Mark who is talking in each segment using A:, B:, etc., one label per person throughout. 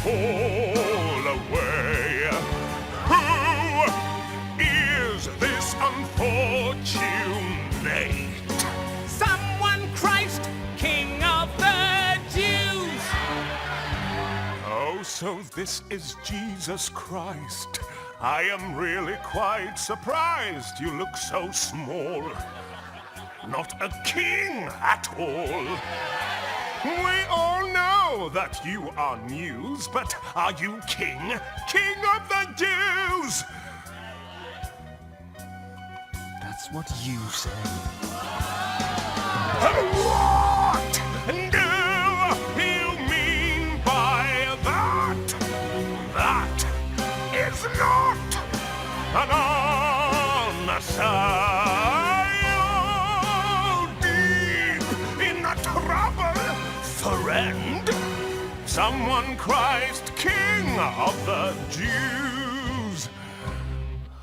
A: fall away. Who is this unfortunate?
B: Someone Christ, King of the Jews.
A: Oh, so this is Jesus Christ. I am really quite surprised you look so small. Not a king at all. We all know that you are news, but are you king? King of the Jews!
B: That's what you say.
A: What do you mean by that? That is not an answer. Friend, someone Christ, King of the Jews.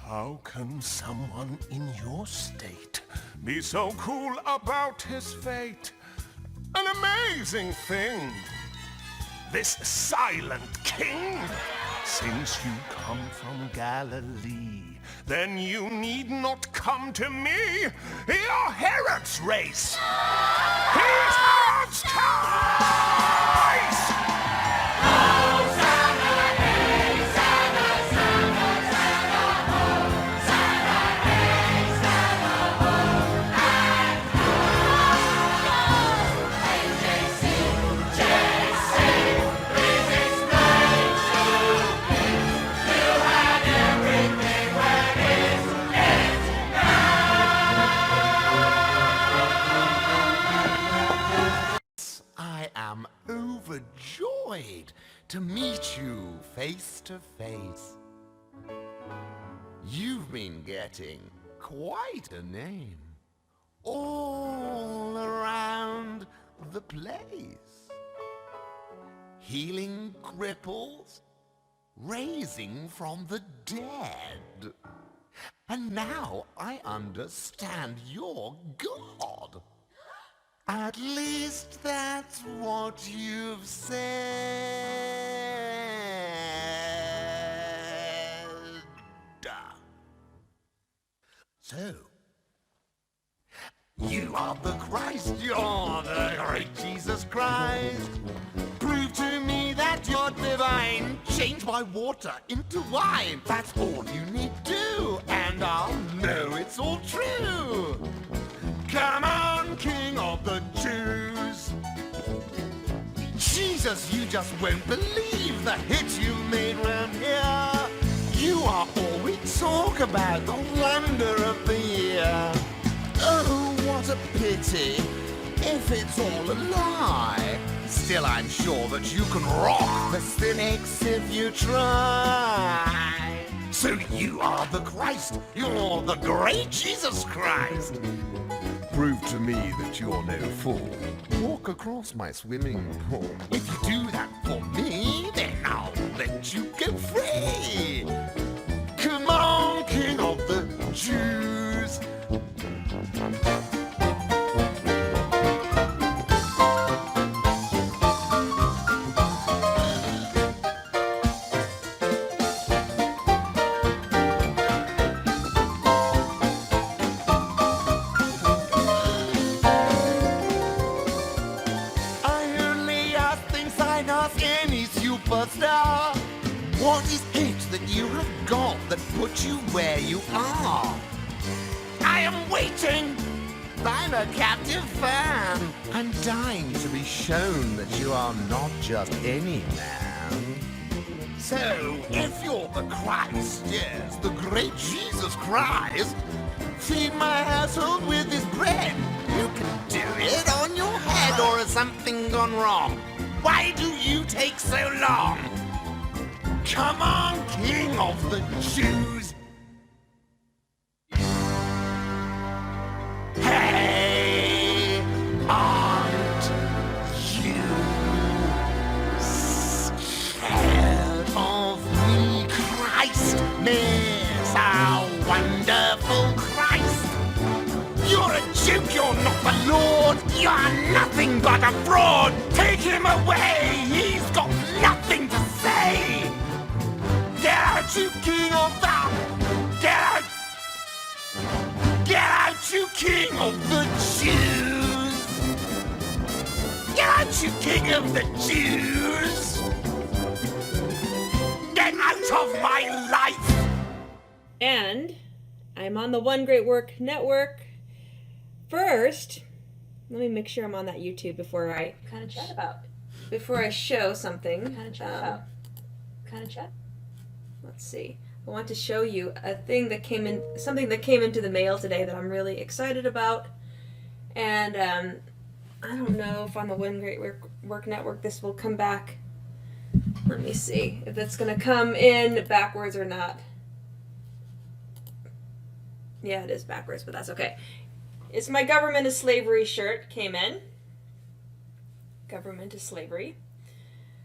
A: How can someone in your state be so cool about his fate? An amazing thing. This silent king. Since you come from Galilee, then you need not come to me. You're Herod's race. He's Herod's Christ!
C: Overjoyed to meet you face to face. You've been getting quite a name all around the place. Healing cripples, raising from the dead. And now I understand you're God. At least that's what you've said. So, you are the Christ, you're the great Jesus Christ. Prove to me that you're divine. Change my water into wine. That's all you need do, and I'll know it's all true. Come on, King of the Jews. Jesus, you just won't believe the hit you made round here. You are all we talk about, the wonder of the year. Oh, what a pity if it's all a lie. Still, I'm sure that you can rock the cynics if you try. So you are the Christ, you're the great Jesus Christ. Prove to me that you're no fool. Walk across my swimming pool. If you do that for me, then I'll let you go free. Come on, King of the Jews. Superstar. What is it that you have got that puts you where you are? I am waiting. I'm a captive fan. I'm dying to be shown that you are not just any man. So, if you're the Christ, yes, the great Jesus Christ, feed my household with this bread. You can do it on your head, or has something gone wrong? Why do you take so long? Come on, King of the Jews. Hey, aren't you scared of me, Christ? Miss our wonderful Christ. You're a joke, you're not the Lord. You're nothing but a fraud. Take him away, he's got nothing to say. you king of the... Get out! Get out, you king of the Jews! Get out, you king of the Jews! Get out of my life!
D: And I'm on the One Great Work Network. First, let me make sure I'm on that YouTube before I
E: Kind of chat about.
D: before I show something.
E: Kind of chat about. Kind of chat.
D: Let's see. I want to show you something that came into the mail today that I'm really excited about. And I don't know if on the One Great Work Network this will come back. Let me see if it's going to come in backwards or not. Yeah, it is backwards, but that's okay. It's my Government is Slavery shirt came in. Government is Slavery.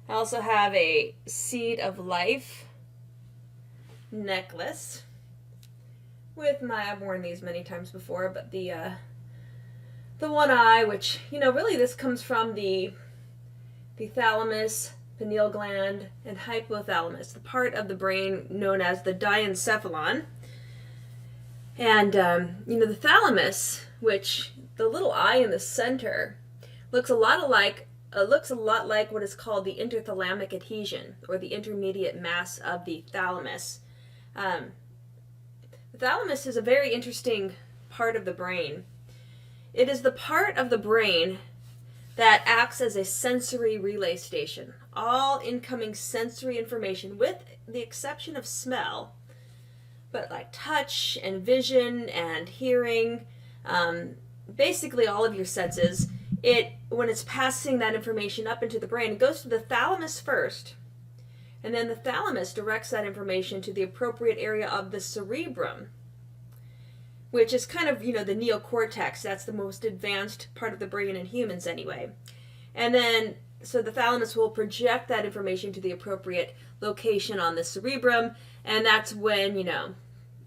D: I also have a Seed of Life necklace with I've worn these many times before, but the one eye, which, really this comes from the thalamus, pineal gland, and hypothalamus, the part of the brain known as the diencephalon. And, the thalamus, which the little eye in the center, looks a lot like what is called the interthalamic adhesion, or the intermediate mass of the thalamus. The thalamus is a very interesting part of the brain. It is the part of the brain that acts as a sensory relay station. All incoming sensory information, with the exception of smell, but like touch and vision and hearing, basically all of your senses, when it's passing that information up into the brain, it goes to the thalamus first, and then the thalamus directs that information to the appropriate area of the cerebrum, which is kind of, the neocortex. That's the most advanced part of the brain in humans anyway. And then, so the thalamus will project that information to the appropriate location on the cerebrum, and that's when,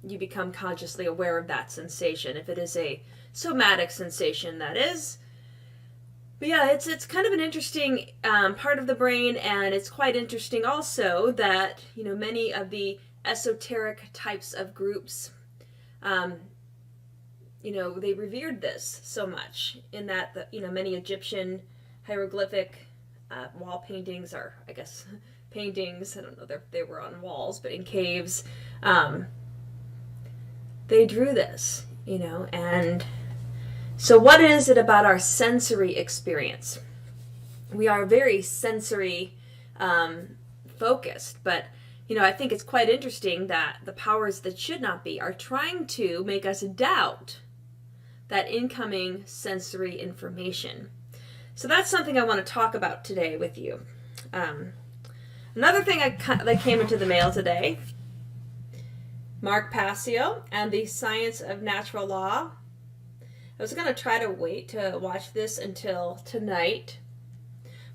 D: you become consciously aware of that sensation, if it is a somatic sensation, that is. But yeah, it's kind of an interesting part of the brain, and it's quite interesting also that, many of the esoteric types of groups, they revered this so much, in that, many Egyptian hieroglyphic wall paintings, or I guess paintings, I don't know, they were on walls, but in caves, they drew this, and so what is it about our sensory experience? We are very sensory focused, but I think it's quite interesting that the powers that should not be are trying to make us doubt that incoming sensory information. So that's something I want to talk about today with you. Another thing that came into the mail today, Mark Passio and the Science of Natural Law. I was going to try to wait to watch this until tonight,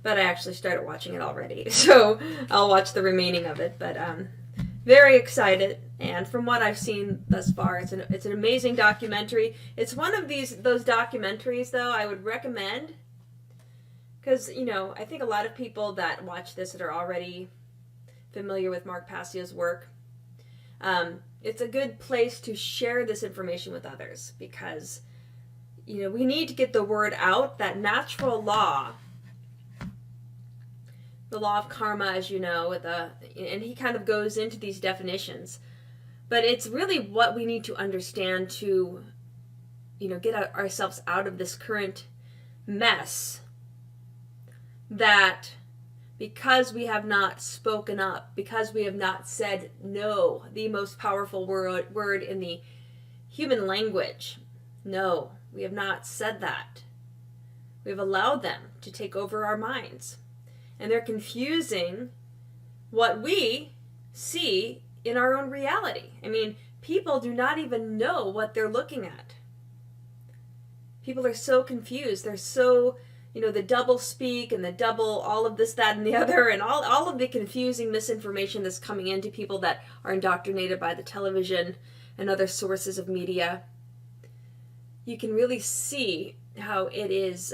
D: but I actually started watching it already, so I'll watch the remaining of it. But very excited, and from what I've seen thus far, it's an amazing documentary. It's one of those documentaries, though, I would recommend, because I think a lot of people that watch this that are already familiar with Mark Passio's work, it's a good place to share this information with others, because we need to get the word out that natural law, the law of karma, as you know, and he kind of goes into these definitions, but it's really what we need to understand to, get ourselves out of this current mess, that because we have not spoken up, because we have not said no, the most powerful word in the human language, no, we have not said that. We have allowed them to take over our minds. And they're confusing what we see in our own reality. I mean, people do not even know what they're looking at. People are so confused. They're so, the double speak and the double all of this, that, and the other, and all of the confusing misinformation that's coming into people that are indoctrinated by the television and other sources of media. You can really see how it is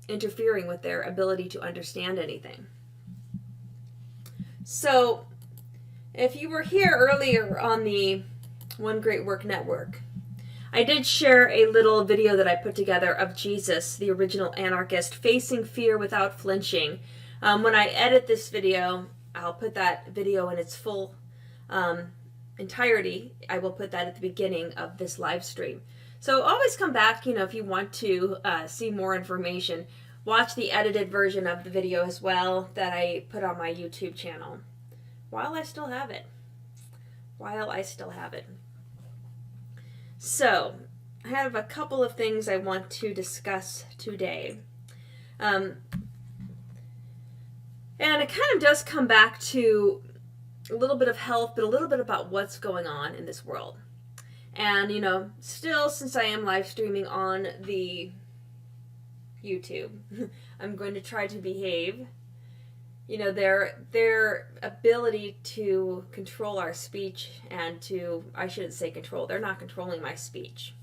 D: interfering with their ability to understand anything. So if you were here earlier on the One Great Work Network, I did share a little video that I put together of Jesus, the original anarchist, facing fear without flinching. When I edit this video, I'll put that video in its full entirety. I will put that at the beginning of this live stream. So always come back, if you want to see more information. Watch the edited version of the video as well that I put on my YouTube channel. While I still have it. So, I have a couple of things I want to discuss today. And it kind of does come back to a little bit of health, but a little bit about what's going on in this world. And, still, since I am live streaming on the YouTube, I'm going to try to behave. Their ability to control our speech and I shouldn't say control, they're not controlling my speech.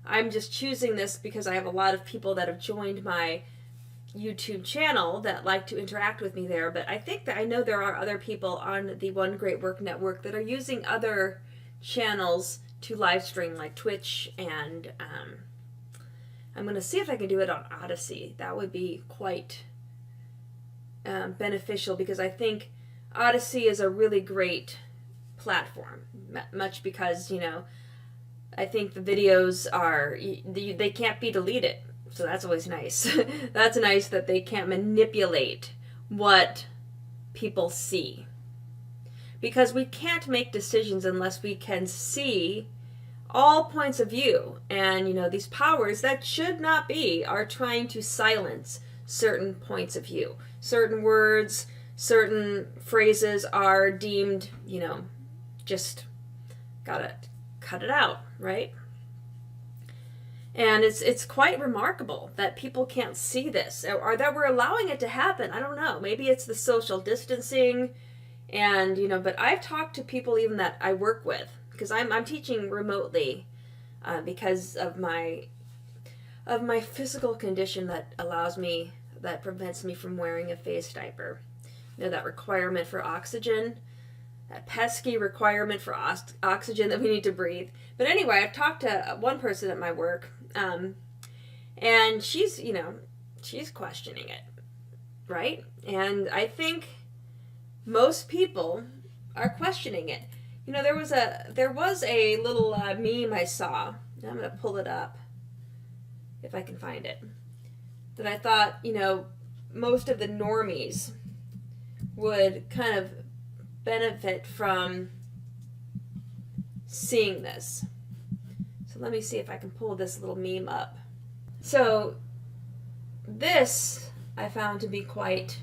D: I'm just choosing this because I have a lot of people that have joined my YouTube channel that like to interact with me there, but I know there are other people on the One Great Work Network that are using other channels to live stream, like Twitch, and I'm going to see if I can do it on Odyssey. That would be quite beneficial, because I think Odyssey is a really great platform, much because, I think the videos they can't be deleted, so that's always nice. That's nice that they can't manipulate what people see, because we can't make decisions unless we can see all points of view, and these powers that should not be are trying to silence certain points of view. Certain words, certain phrases are deemed, just gotta cut it out, right? And it's quite remarkable that people can't see this, or that we're allowing it to happen. I don't know. Maybe it's the social distancing, and but I've talked to people even that I work with, because I'm teaching remotely because of my physical condition that prevents me from wearing a face diaper. That requirement for oxygen, that pesky requirement for oxygen that we need to breathe. But anyway, I've talked to one person at my work, and she's questioning it, right? And I think most people are questioning it. There was a little meme I saw. I'm going to pull it up if I can find it, that I thought, most of the normies would kind of benefit from seeing this. So let me see if I can pull this little meme up. So this I found to be quite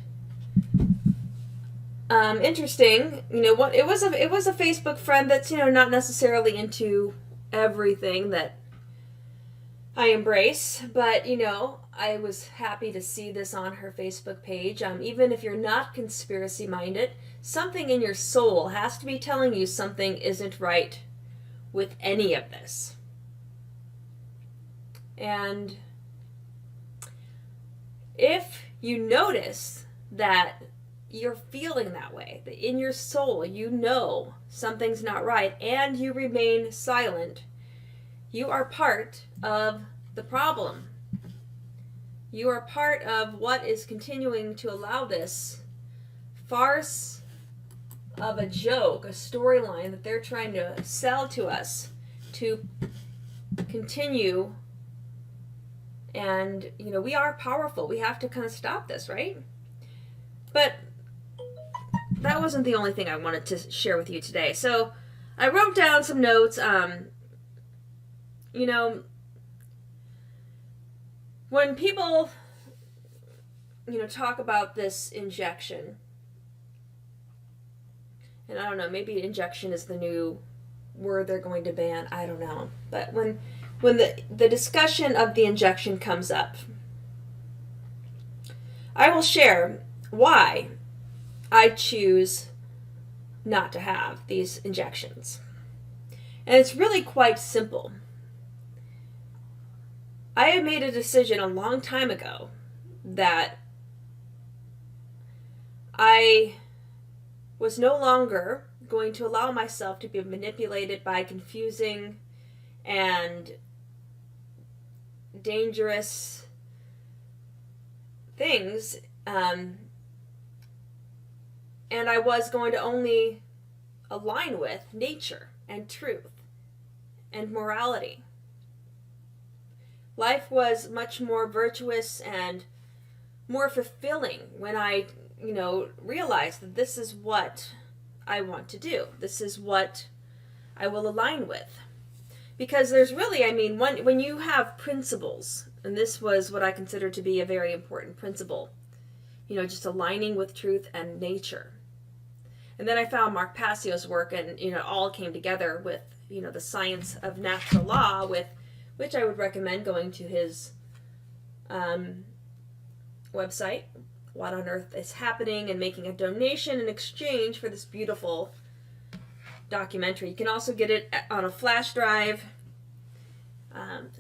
D: interesting. It was a Facebook friend that's not necessarily into everything that I embrace, but I was happy to see this on her Facebook page. Even if you're not conspiracy minded, something in your soul has to be telling you something isn't right with any of this. And if you notice that you're feeling that way, that in your soul something's not right, and you remain silent, you are part of the problem. You are part of what is continuing to allow this farce of a joke, a storyline that they're trying to sell to us to continue. And, we are powerful. We have to kind of stop this, right? But that wasn't the only thing I wanted to share with you today. So I wrote down some notes. When people, talk about this injection, and I don't know, maybe injection is the new word they're going to ban, I don't know. But when the discussion of the injection comes up, I will share why I choose not to have these injections. And it's really quite simple. I had made a decision a long time ago that I was no longer going to allow myself to be manipulated by confusing and dangerous things, and I was going to only align with nature and truth and morality. Life was much more virtuous and more fulfilling when I, realized that this is what I want to do. This is what I will align with. Because there's really, when you have principles, and this was what I consider to be a very important principle, just aligning with truth and nature. And then I found Mark Passio's work, and, it all came together with, the science of natural law, which I would recommend going to his website, What on Earth is Happening, and making a donation in exchange for this beautiful documentary. You can also get it on a flash drive.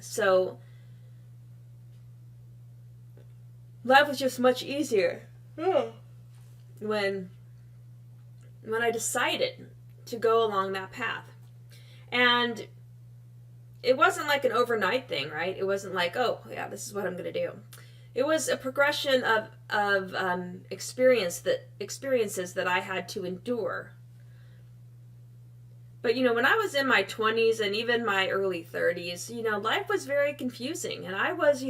D: So life was just much easier when I decided to go along that path. And it wasn't like an overnight thing, right? It wasn't like, oh yeah, this is what I'm going to do. It was a progression of experiences that I had to endure. But, when I was in my 20s and even my early 30s, life was very confusing. And I was,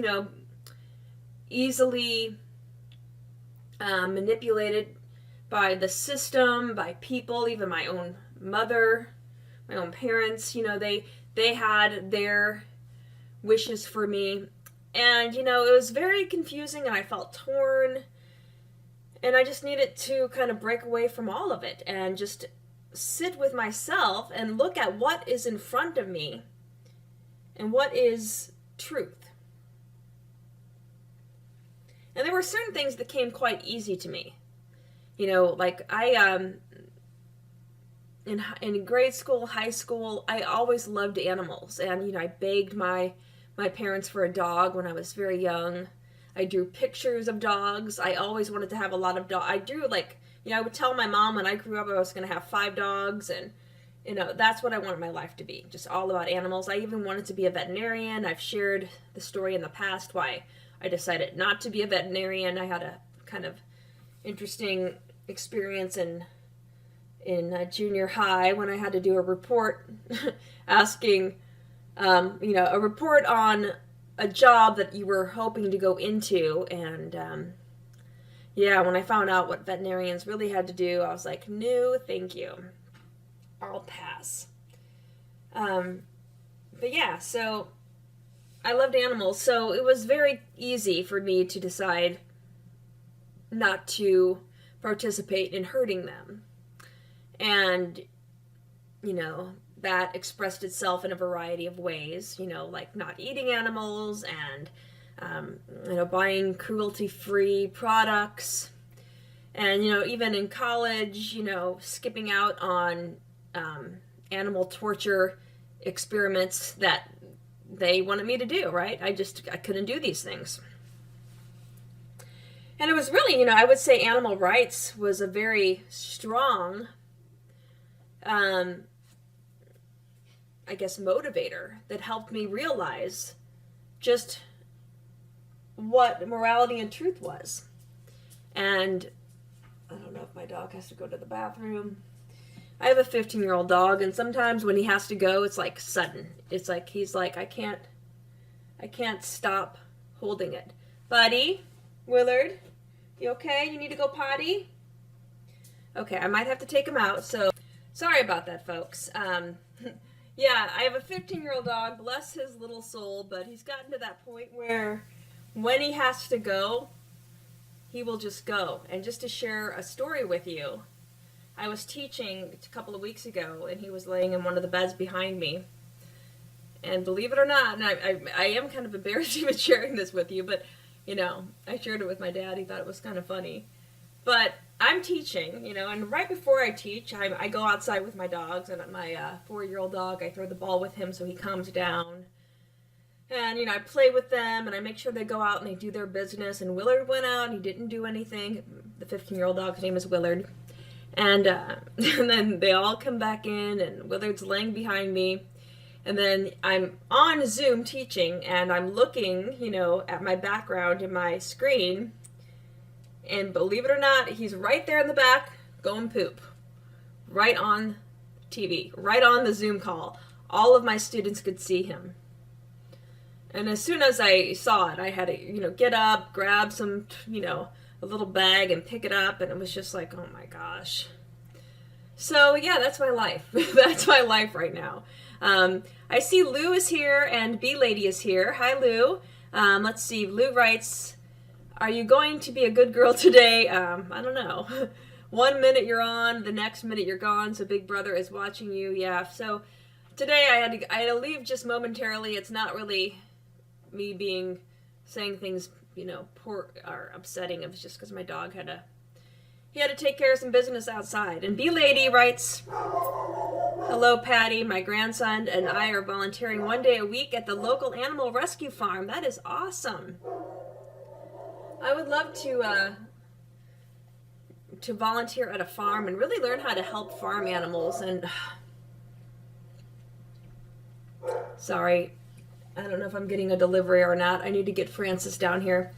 D: easily manipulated by the system, by people, even my own mother, my own parents. They had their wishes for me. And, it was very confusing, and I felt torn. And I just needed to kind of break away from all of it and just sit with myself and look at what is in front of me and what is truth. And there were certain things that came quite easy to me. Like I, in grade school, high school, I always loved animals. And, I begged my parents for a dog when I was very young. I drew pictures of dogs. I always wanted to have a lot of dogs. I drew I would tell my mom when I grew up I was going to have 5 dogs, and, that's what I wanted my life to be, just all about animals. I even wanted to be a veterinarian. I've shared the story in the past why I decided not to be a veterinarian. I had a kind of interesting experience in junior high when I had to do a report asking, a report on a job that you were hoping to go into, and when I found out what veterinarians really had to do, I was like, no, thank you. I'll pass. But yeah, so I loved animals, so it was very easy for me to decide not to participate in hurting them. And, that expressed itself in a variety of ways, like not eating animals and buying cruelty-free products, and, even in college, skipping out on animal torture experiments that they wanted me to do, right? I couldn't do these things. And it was really, I would say animal rights was a very strong, motivator that helped me realize just what morality and truth was. And I don't know if my dog has to go to the bathroom. I have a 15-year-old dog, and sometimes when he has to go, it's like sudden. It's like he's like, I can't stop holding it. Buddy, Willard, you okay? You need to go potty? Okay, I might have to take him out, so sorry about that, folks. Yeah, I have a 15-year-old dog, bless his little soul, but he's gotten to that point where when he has to go, he will just go. And just to share a story with you, I was teaching a couple of weeks ago, and he was laying in one of the beds behind me. And believe it or not, and I am kind of embarrassed even sharing this with you, but, I shared it with my dad. He thought it was kind of funny. But I'm teaching, and right before I teach, I go outside with my dogs, and my 4-year-old dog, I throw the ball with him so he calms down. And, I play with them, and I make sure they go out and they do their business. And Willard went out, and he didn't do anything. The 15-year-old dog's name is Willard. And, and then they all come back in, and Willard's laying behind me. And then I'm on Zoom teaching, and I'm looking, at my background in my screen. And believe it or not, he's right there in the back going poop. Right on TV, right on the Zoom call. All of my students could see him. And as soon as I saw it, I had to, get up, grab some, a little bag and pick it up. And it was just like, oh my gosh. So yeah, that's my life. That's my life right now. I see Lou is here and B Lady is here. Hi, Lou. Let's see. Lou writes, are you going to be a good girl today? I don't know. 1 minute you're on, the next minute you're gone. So Big Brother is watching you. Yeah. So today I had to leave just momentarily. It's not really me saying things, poor or upsetting. It was just because my dog had to take care of some business outside. And B Lady writes, hello, Patty. My grandson and I are volunteering 1 day a week at the local animal rescue farm. That is awesome. I would love to volunteer at a farm and really learn how to help farm animals. And sorry, I don't know if I'm getting a delivery or not. I need to get Francis down here.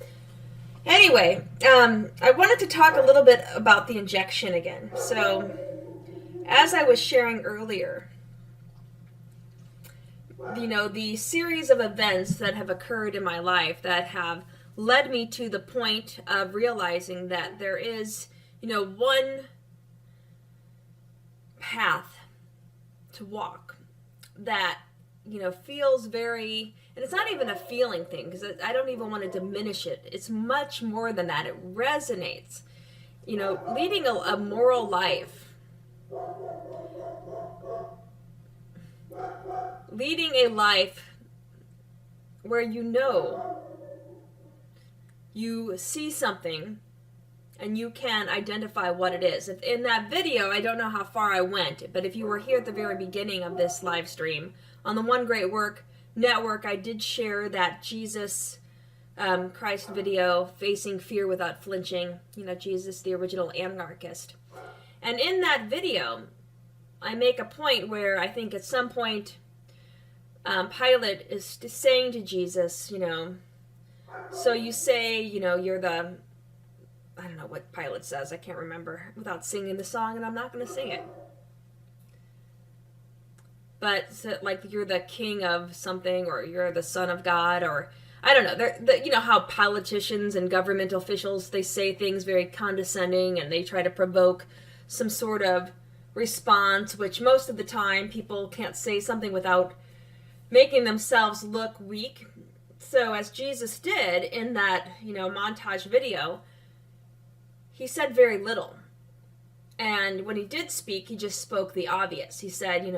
D: Anyway, I wanted to talk a little bit about the injection again. So, as I was sharing earlier, the series of events that have occurred in my life that have led me to the point of realizing that there is, one path to walk that, feels very, and it's not even a feeling thing, because I don't even want to diminish it. It's much more than that. It resonates. Leading a moral life, leading a life where you see something and you can identify what it is. If in that video, I don't know how far I went, but if you were here at the very beginning of this live stream, on the One Great Work Network, I did share that Jesus Christ video, Facing Fear Without Flinching, Jesus, the original anarchist. And in that video, I make a point where I think at some point, Pilate is saying to Jesus, so you say, you're the, I don't know what Pilate says, I can't remember, without singing the song, and I'm not going to sing it. But, so, you're the king of something, or you're the son of God, or, I don't know, how politicians and government officials, they say things very condescending, and they try to provoke some sort of response, which most of the time, people can't say something without making themselves look weak. So as Jesus did in that, montage video, he said very little. And when he did speak, he just spoke the obvious. He said,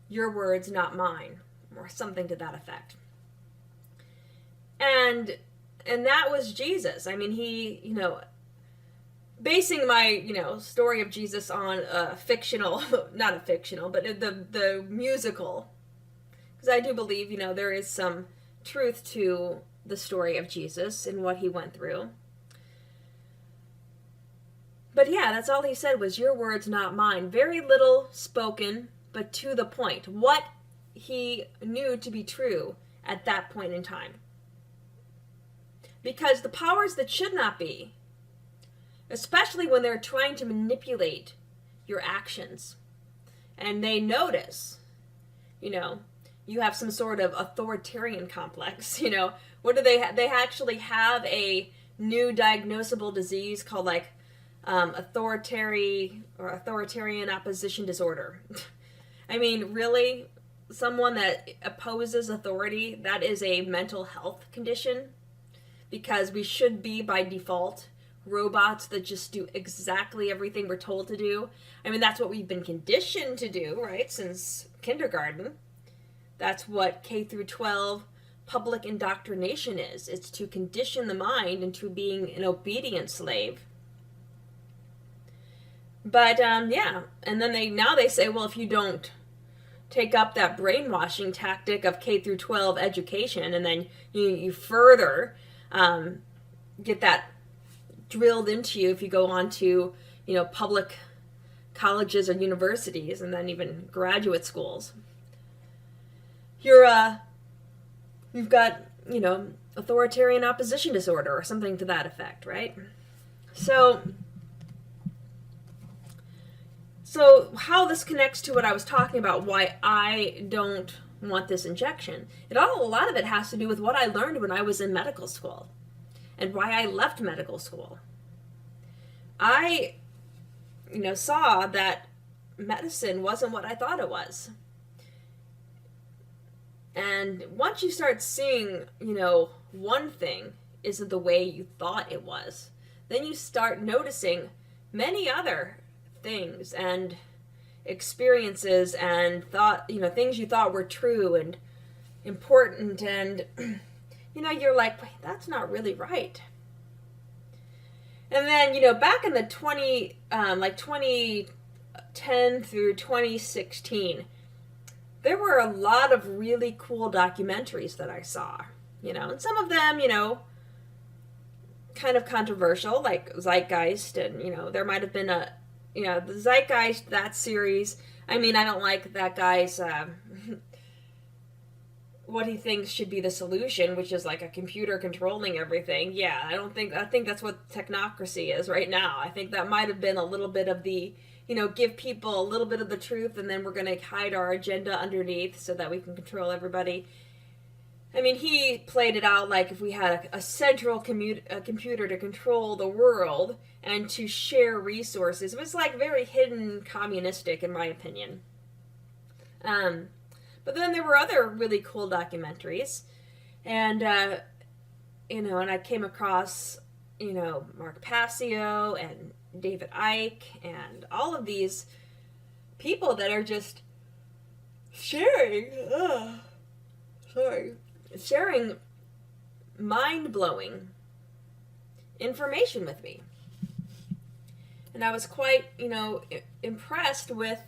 D: your words, not mine, or something to that effect. And that was Jesus. I mean, he, basing my, story of Jesus on a fictional, not a fictional, but the musical, because I do believe, there is some truth to the story of Jesus and what he went through. But yeah, that's all he said was, your words, not mine. Very little spoken, but to the point. What he knew to be true at that point in time. Because the powers that should not be, especially when they're trying to manipulate your actions, and they notice, you have some sort of authoritarian complex, what do they have? They actually have a new diagnosable disease called authoritarian opposition disorder. I mean, really, someone that opposes authority, that is a mental health condition, because we should be by default robots that just do exactly everything we're told to do. I mean, that's what we've been conditioned to do, right, since kindergarten. That's what K through 12 public indoctrination is. It's to condition the mind into being an obedient slave. But, yeah, and then they say, well, if you don't take up that brainwashing tactic of K through 12 education, and then you further get that drilled into you if you go on to, public colleges or universities, and then even graduate schools. You've got, authoritarian opposition disorder or something to that effect, right? So how this connects to what I was talking about, why I don't want this injection, a lot of it has to do with what I learned when I was in medical school and why I left medical school. I, saw that medicine wasn't what I thought it was. And once you start seeing, one thing isn't the way you thought it was, then you start noticing many other things and experiences and things you thought were true and important, and you're like, wait, that's not really right. And then back in the 2010 through 2016, there were a lot of really cool documentaries that I saw, and some of them kind of controversial, like Zeitgeist, and there might have been the Zeitgeist, that series. I mean, I don't like that guy's what he thinks should be the solution, which is like a computer controlling everything. Yeah, I think that's what technocracy is right now. I think that might have been a little bit of the, give people a little bit of the truth, and then we're going to hide our agenda underneath so that we can control everybody. I mean, he played it out like if we had a central computer to control the world and to share resources. It was like very hidden communistic, in my opinion. But then there were other really cool documentaries, and and I came across Mark Passio and David Icke and all of these people that are just sharing mind-blowing information with me. And I was quite, impressed with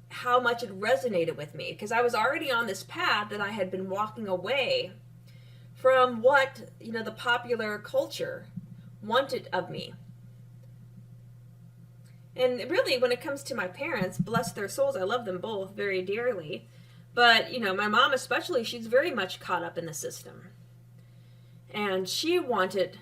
D: how much it resonated with me, because I was already on this path that I had been walking away from what, the popular culture wanted of me. And really, when it comes to my parents, bless their souls, I love them both very dearly. But, my mom especially, she's very much caught up in the system. And she wanted,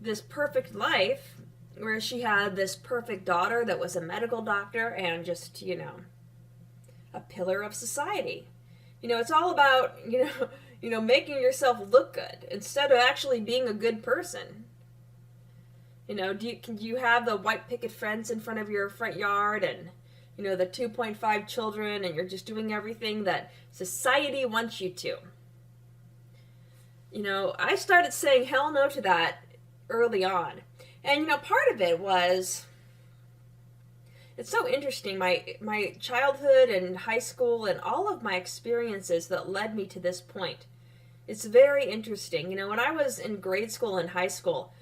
D: this perfect life where she had this perfect daughter that was a medical doctor and just, a pillar of society. It's all about, making yourself look good instead of actually being a good person. Do you have the white picket fence in front of your front yard and, the 2.5 children, and you're just doing everything that society wants you to? I started saying hell no to that early on. And, part of it was, it's so interesting, my childhood and high school and all of my experiences that led me to this point. It's very interesting. When I was in grade school and high school,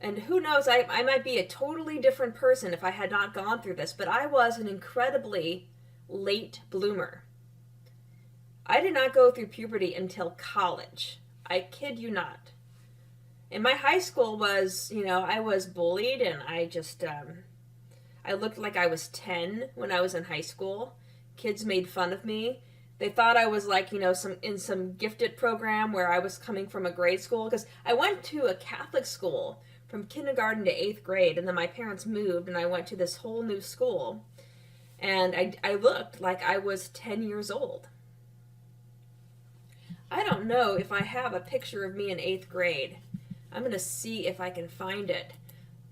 D: and who knows, I might be a totally different person if I had not gone through this, but I was an incredibly late bloomer. I did not go through puberty until college. I kid you not. And my high school was, I was bullied, and I just, I looked like I was 10 when I was in high school. Kids made fun of me. They thought I was like, in some gifted program where I was coming from a grade school, because I went to a Catholic school from kindergarten to 8th grade, and then my parents moved, and I went to this whole new school, and I looked like I was 10 years old. I don't know if I have a picture of me in 8th grade. I'm going to see if I can find it.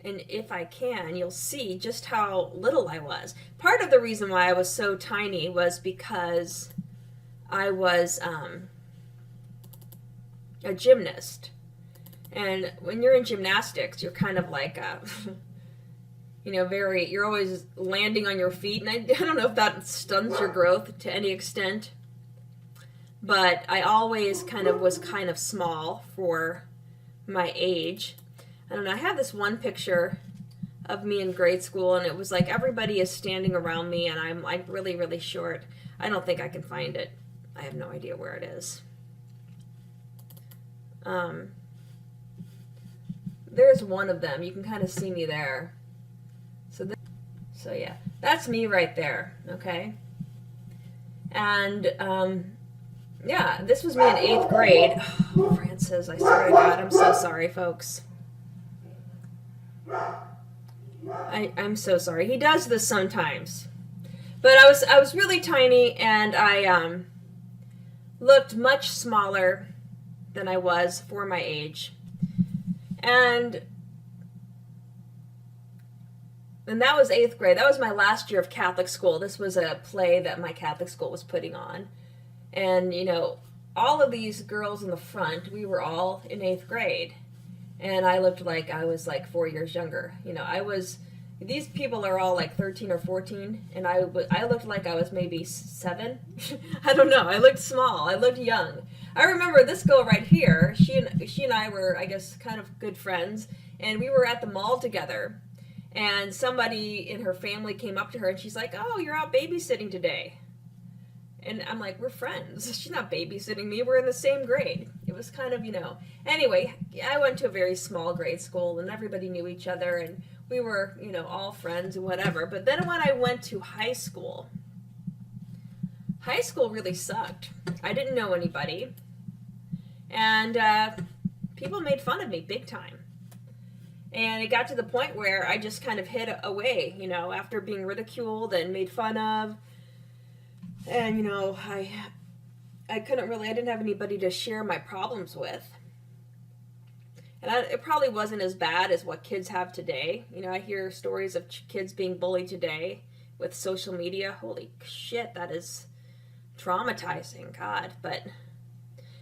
D: And if I can, you'll see just how little I was. Part of the reason why I was so tiny was because I was a gymnast. And when you're in gymnastics, you're kind of like, you're always landing on your feet. And I don't know if that stunts your growth to any extent. But I always was kind of small for my age. I don't know, I have this one picture of me in grade school, and it was like everybody is standing around me, and I'm like really, really short. I don't think I can find it. I have no idea where it is. There's one of them. You can kind of see me there. So yeah, that's me right there, okay? And, yeah, this was me in 8th grade. Oh, Francis, I swear to God, I'm so sorry, folks. I'm so sorry. He does this sometimes. But I was really tiny, and I looked much smaller than I was for my age. And that was 8th grade. That was my last year of Catholic school. This was a play that my Catholic school was putting on. And, you know, all of these girls in the front, we were all in 8th grade. And I looked like I was like 4 years younger. You know, these people are all like 13 or 14. And I looked like I was maybe 7. I don't know. I looked small. I looked young. I remember this girl right here. She and I were, I guess, kind of good friends. And we were at the mall together. And somebody in her family came up to her and she's like, "Oh, you're out babysitting today." And I'm like, "We're friends. She's not babysitting me. We're in the same grade." It was kind of, you know. Anyway, I went to a very small grade school and everybody knew each other and we were, you know, all friends and whatever. But then when I went to high school really sucked. I didn't know anybody. And people made fun of me big time. And it got to the point where I just kind of hid away, you know, after being ridiculed and made fun of. And, you know, I didn't have anybody to share my problems with. And it probably wasn't as bad as what kids have today. You know, I hear stories of kids being bullied today with social media. Holy shit, that is traumatizing, God. But,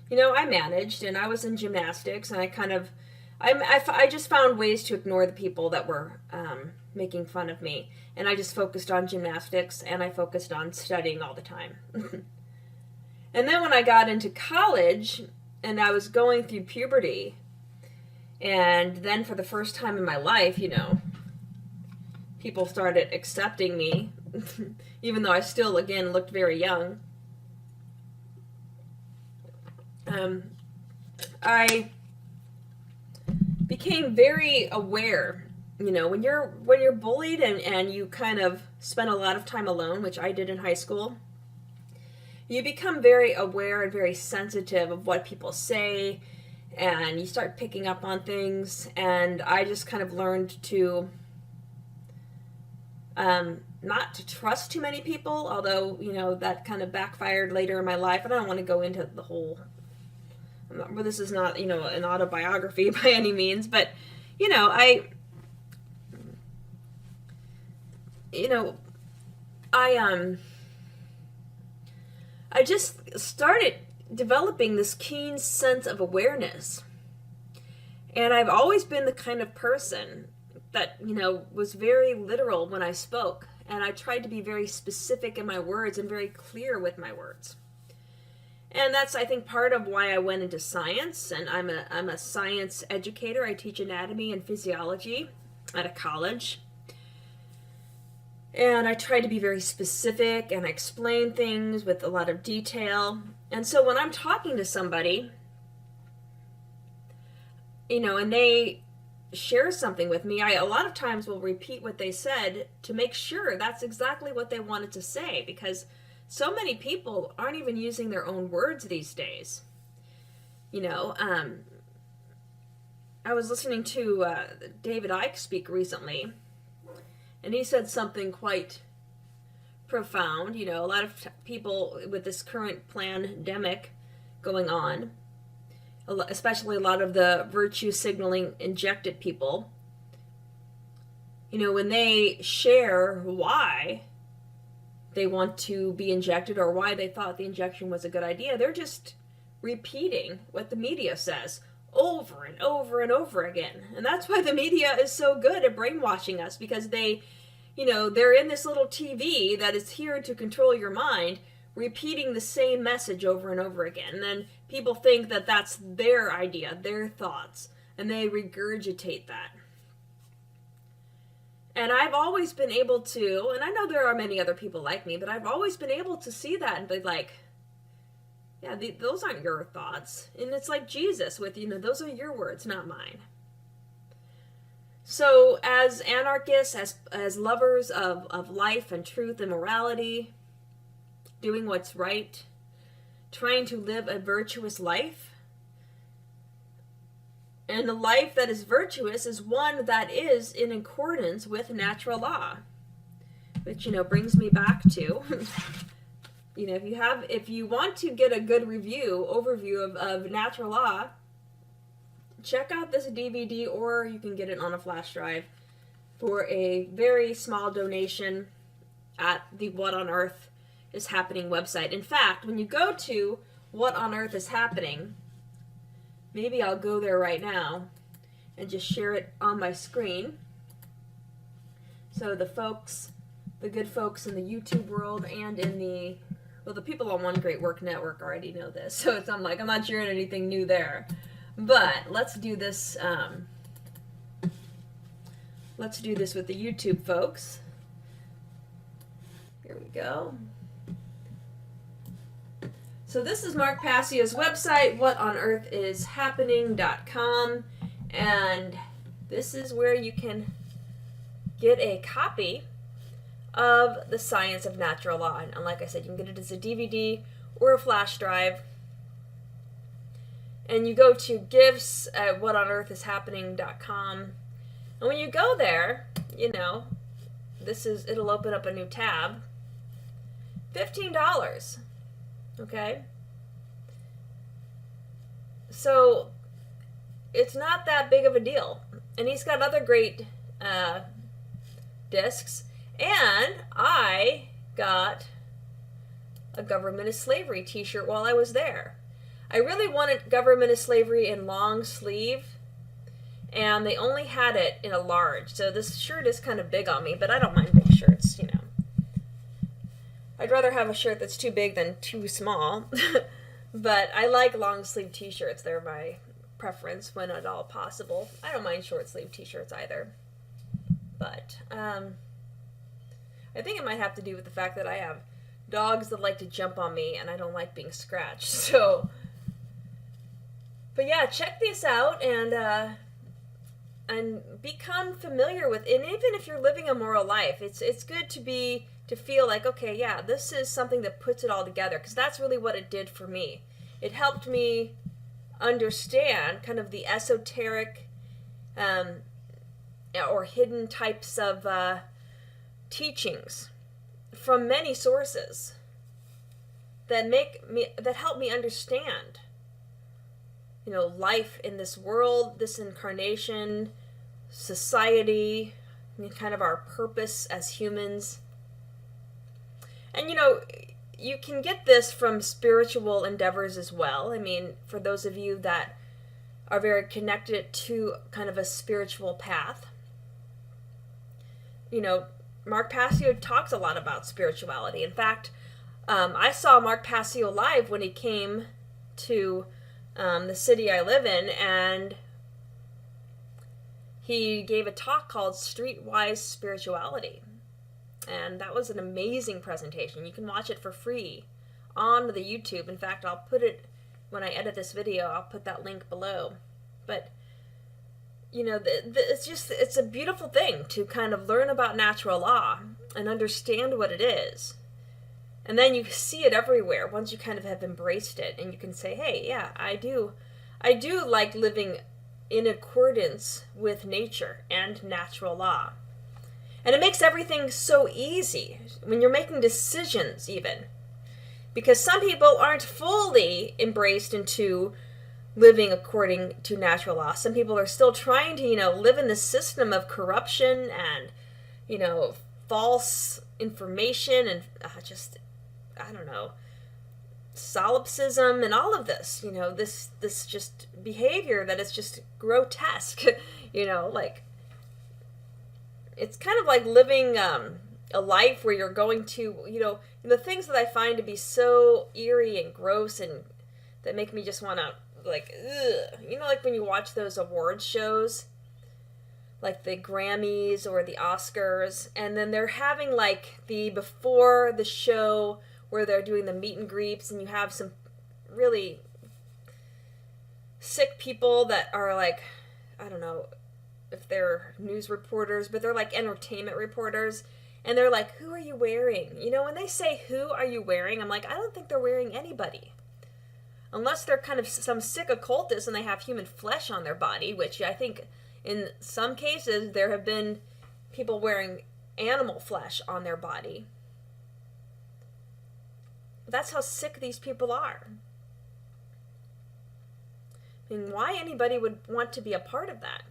D: you know, I managed, and I was in gymnastics, and I just found ways to ignore the people that were making fun of me. And I just focused on gymnastics, and I focused on studying all the time. And then when I got into college, and I was going through puberty, and then for the first time in my life, you know, people started accepting me, even though I still, again, looked very young. I became very aware. You know, when you're bullied and you kind of spend a lot of time alone, which I did in high school, you become very aware and very sensitive of what people say, and you start picking up on things. And I just kind of learned to not to trust too many people, although, you know, that kind of backfired later in my life. And I don't want to go into the whole, this is not, you know, an autobiography by any means, but, you know, I just started developing this keen sense of awareness. And I've always been the kind of person that, you know, was very literal when I spoke. And I tried to be very specific in my words and very clear with my words. And that's, I think, part of why I went into science. And I'm a science educator. I teach anatomy and physiology at a college. And I try to be very specific and explain things with a lot of detail. And so when I'm talking to somebody, you know, and they share something with me, I a lot of times will repeat what they said to make sure that's exactly what they wanted to say, because so many people aren't even using their own words these days. You know, I was listening to David Icke speak recently, and he said something quite profound. You know, a lot of people with this current pandemic going on, especially a lot of the virtue signaling injected people, you know, when they share why they want to be injected or why they thought the injection was a good idea, they're just repeating what the media says over and over and over again. And that's why the media is so good at brainwashing us, because they, you know, they're in this little TV that is here to control your mind, repeating the same message over and over again. And then people think that that's their idea, their thoughts, and they regurgitate that. And I've always been able to, and I know there are many other people like me, but I've always been able to see that and be like, yeah, those aren't your thoughts. And it's like Jesus with, you know, those are your words, not mine. So as anarchists, as lovers of life and truth and morality, doing what's right, trying to live a virtuous life, and a life that is virtuous is one that is in accordance with natural law. Which, brings me back to, if you want to get a good overview of natural law, check out this DVD, or you can get it on a flash drive for a very small donation at the What on Earth is Happening website. In fact, when you go to What on Earth is Happening, maybe I'll go there right now and just share it on my screen. So the good folks in the YouTube world and in the people on One Great Work Network already know this. So I'm not sharing anything new there. But let's do this. Let's do this with the YouTube folks. Here we go. So this is Mark Passio's website, whatonearthishappening.com, and this is where you can get a copy of The Science of Natural Law. And like I said, you can get it as a DVD or a flash drive. And you go to gifts at whatonearthishappening.com. And when you go there, it'll open up a new tab. $15. Okay? So, it's not that big of a deal. And he's got other great discs. And I got a Government is Slavery t-shirt while I was there. I really wanted Government is Slavery in long sleeve, and they only had it in a large. So this shirt is kind of big on me, but I don't mind big shirts, I'd rather have a shirt that's too big than too small. But I like long sleeve t-shirts. They're my preference when at all possible. I don't mind short sleeve t-shirts either. But I think it might have to do with the fact that I have dogs that like to jump on me, and I don't like being scratched. So, but yeah, check this out and become familiar with. And even if you're living a moral life, it's good to feel like, okay, yeah, this is something that puts it all together, because that's really what it did for me. It helped me understand kind of the esoteric or hidden types of teachings from many sources that help me understand life in this world, this incarnation, society, kind of our purpose as humans. And you can get this from spiritual endeavors as well. I mean, for those of you that are very connected to kind of a spiritual path, Mark Passio talks a lot about spirituality. In fact, I saw Mark Passio live when he came to the city I live in, and he gave a talk called Streetwise Spirituality. And that was an amazing presentation. You can watch it for free on the YouTube. In fact, I'll put it, when I edit this video, I'll put that link below. But, it's a beautiful thing to kind of learn about natural law and understand what it is. And then you see it everywhere once you kind of have embraced it, and you can say, hey, yeah, I do like living in accordance with nature and natural law. And it makes everything so easy when you're making decisions even. Because some people aren't fully embraced into living according to natural law. Some people are still trying to, live in the system of corruption and, false information and solipsism and all of this, this just behavior that is just grotesque, it's kind of like living a life where you're going to, the things that I find to be so eerie and gross and that make me just want to, like when you watch those awards shows, like the Grammys or the Oscars, and then they're having like the before the show where they're doing the meet and greets, and you have some really sick people that are like, if they're news reporters, but they're like entertainment reporters. And they're like, who are you wearing? You know, when they say, who are you wearing? I'm like, I don't think they're wearing anybody. Unless they're kind of some sick occultist and they have human flesh on their body, which I think in some cases there have been people wearing animal flesh on their body. But that's how sick these people are. I mean, why anybody would want to be a part of that?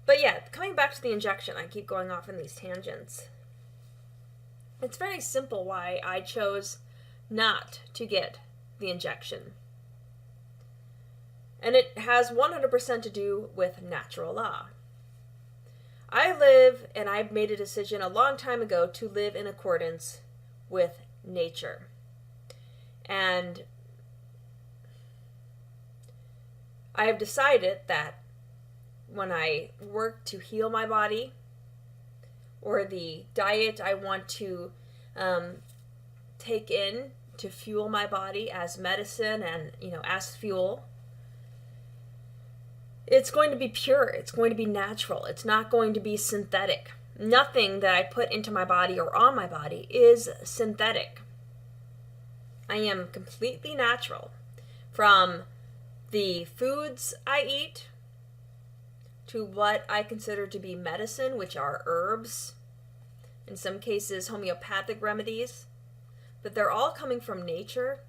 D: But yeah, coming back to the injection, I keep going off in these tangents. It's very simple why I chose not to get the injection. And it has 100% to do with natural law. I live, and I've made a decision a long time ago to live in accordance with nature. And I have decided that when I work to heal my body, or the diet I want to take in to fuel my body as medicine and, as fuel, it's going to be pure. It's going to be natural. It's not going to be synthetic. Nothing that I put into my body or on my body is synthetic. I am completely natural. From the foods I eat to what I consider to be medicine, which are herbs, in some cases homeopathic remedies, but they're all coming from nature.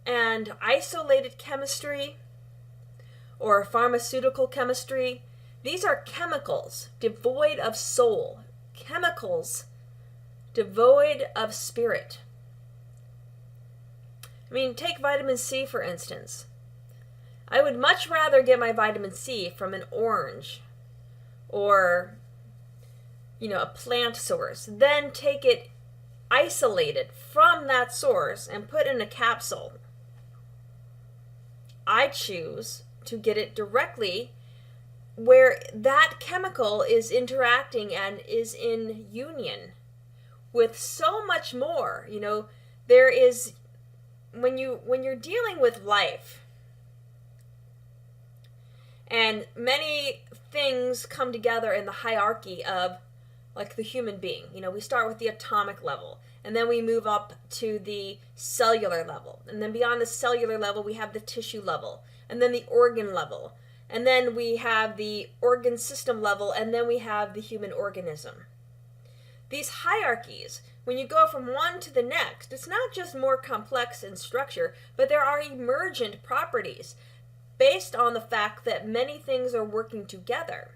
D: And isolated chemistry or pharmaceutical chemistry, these are chemicals devoid of soul, chemicals devoid of spirit. I mean, take vitamin C for instance. I would much rather get my vitamin C from an orange or, a plant source than take it isolated from that source and put in a capsule. I choose to get it directly where that chemical is interacting and is in union with so much more. There is, when you're dealing with life, and many things come together in the hierarchy of, like, the human being. We start with the atomic level, and then we move up to the cellular level. And then beyond the cellular level, we have the tissue level, and then the organ level. And then we have the organ system level, and then we have the human organism. These hierarchies, when you go from one to the next, it's not just more complex in structure, but there are emergent properties based on the fact that many things are working together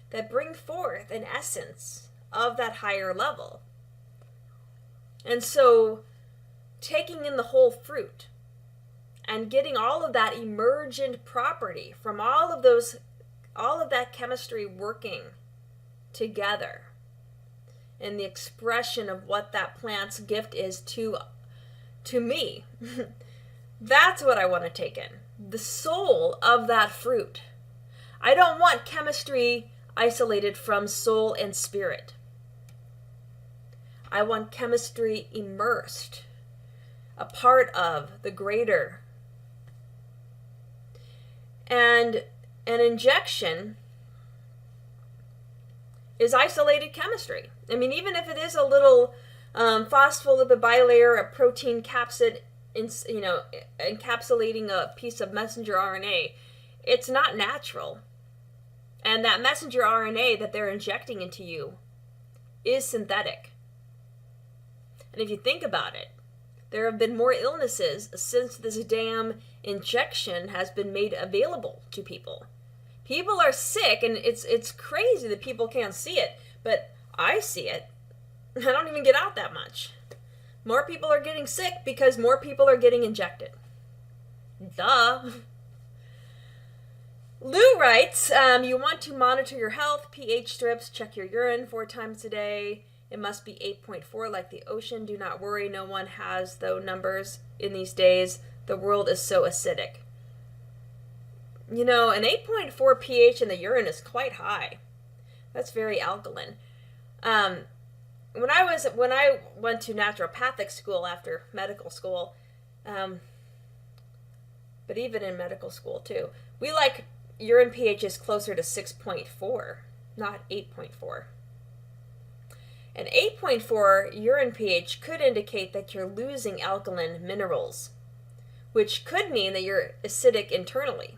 D: that bring forth an essence of that higher level. And so, taking in the whole fruit and getting all of that emergent property from all of that chemistry working together and the expression of what that plant's gift is to me, that's what I want to take in. The soul of that fruit. I don't want chemistry isolated from soul and spirit. I want chemistry immersed, a part of the greater. And an injection is isolated chemistry. I mean, even if it is a little phospholipid bilayer, a protein capsid, encapsulating a piece of messenger RNA, it's not natural. And that messenger RNA that they're injecting into you is synthetic. And if you think about it, there have been more illnesses since this damn injection has been made available to people. People are sick, and it's crazy that people can't see it, but I see it. I don't even get out that much. More people are getting sick because more people are getting injected. Duh. Lou writes, you want to monitor your health, pH strips, check your urine 4 times a day. It must be 8.4 like the ocean. Do not worry, no one has those numbers in these days. The world is so acidic. An 8.4 pH in the urine is quite high. That's very alkaline. When I went to naturopathic school after medical school, but even in medical school too, we urine pH is closer to 6.4, not 8.4. An 8.4 urine pH could indicate that you're losing alkaline minerals, which could mean that you're acidic internally.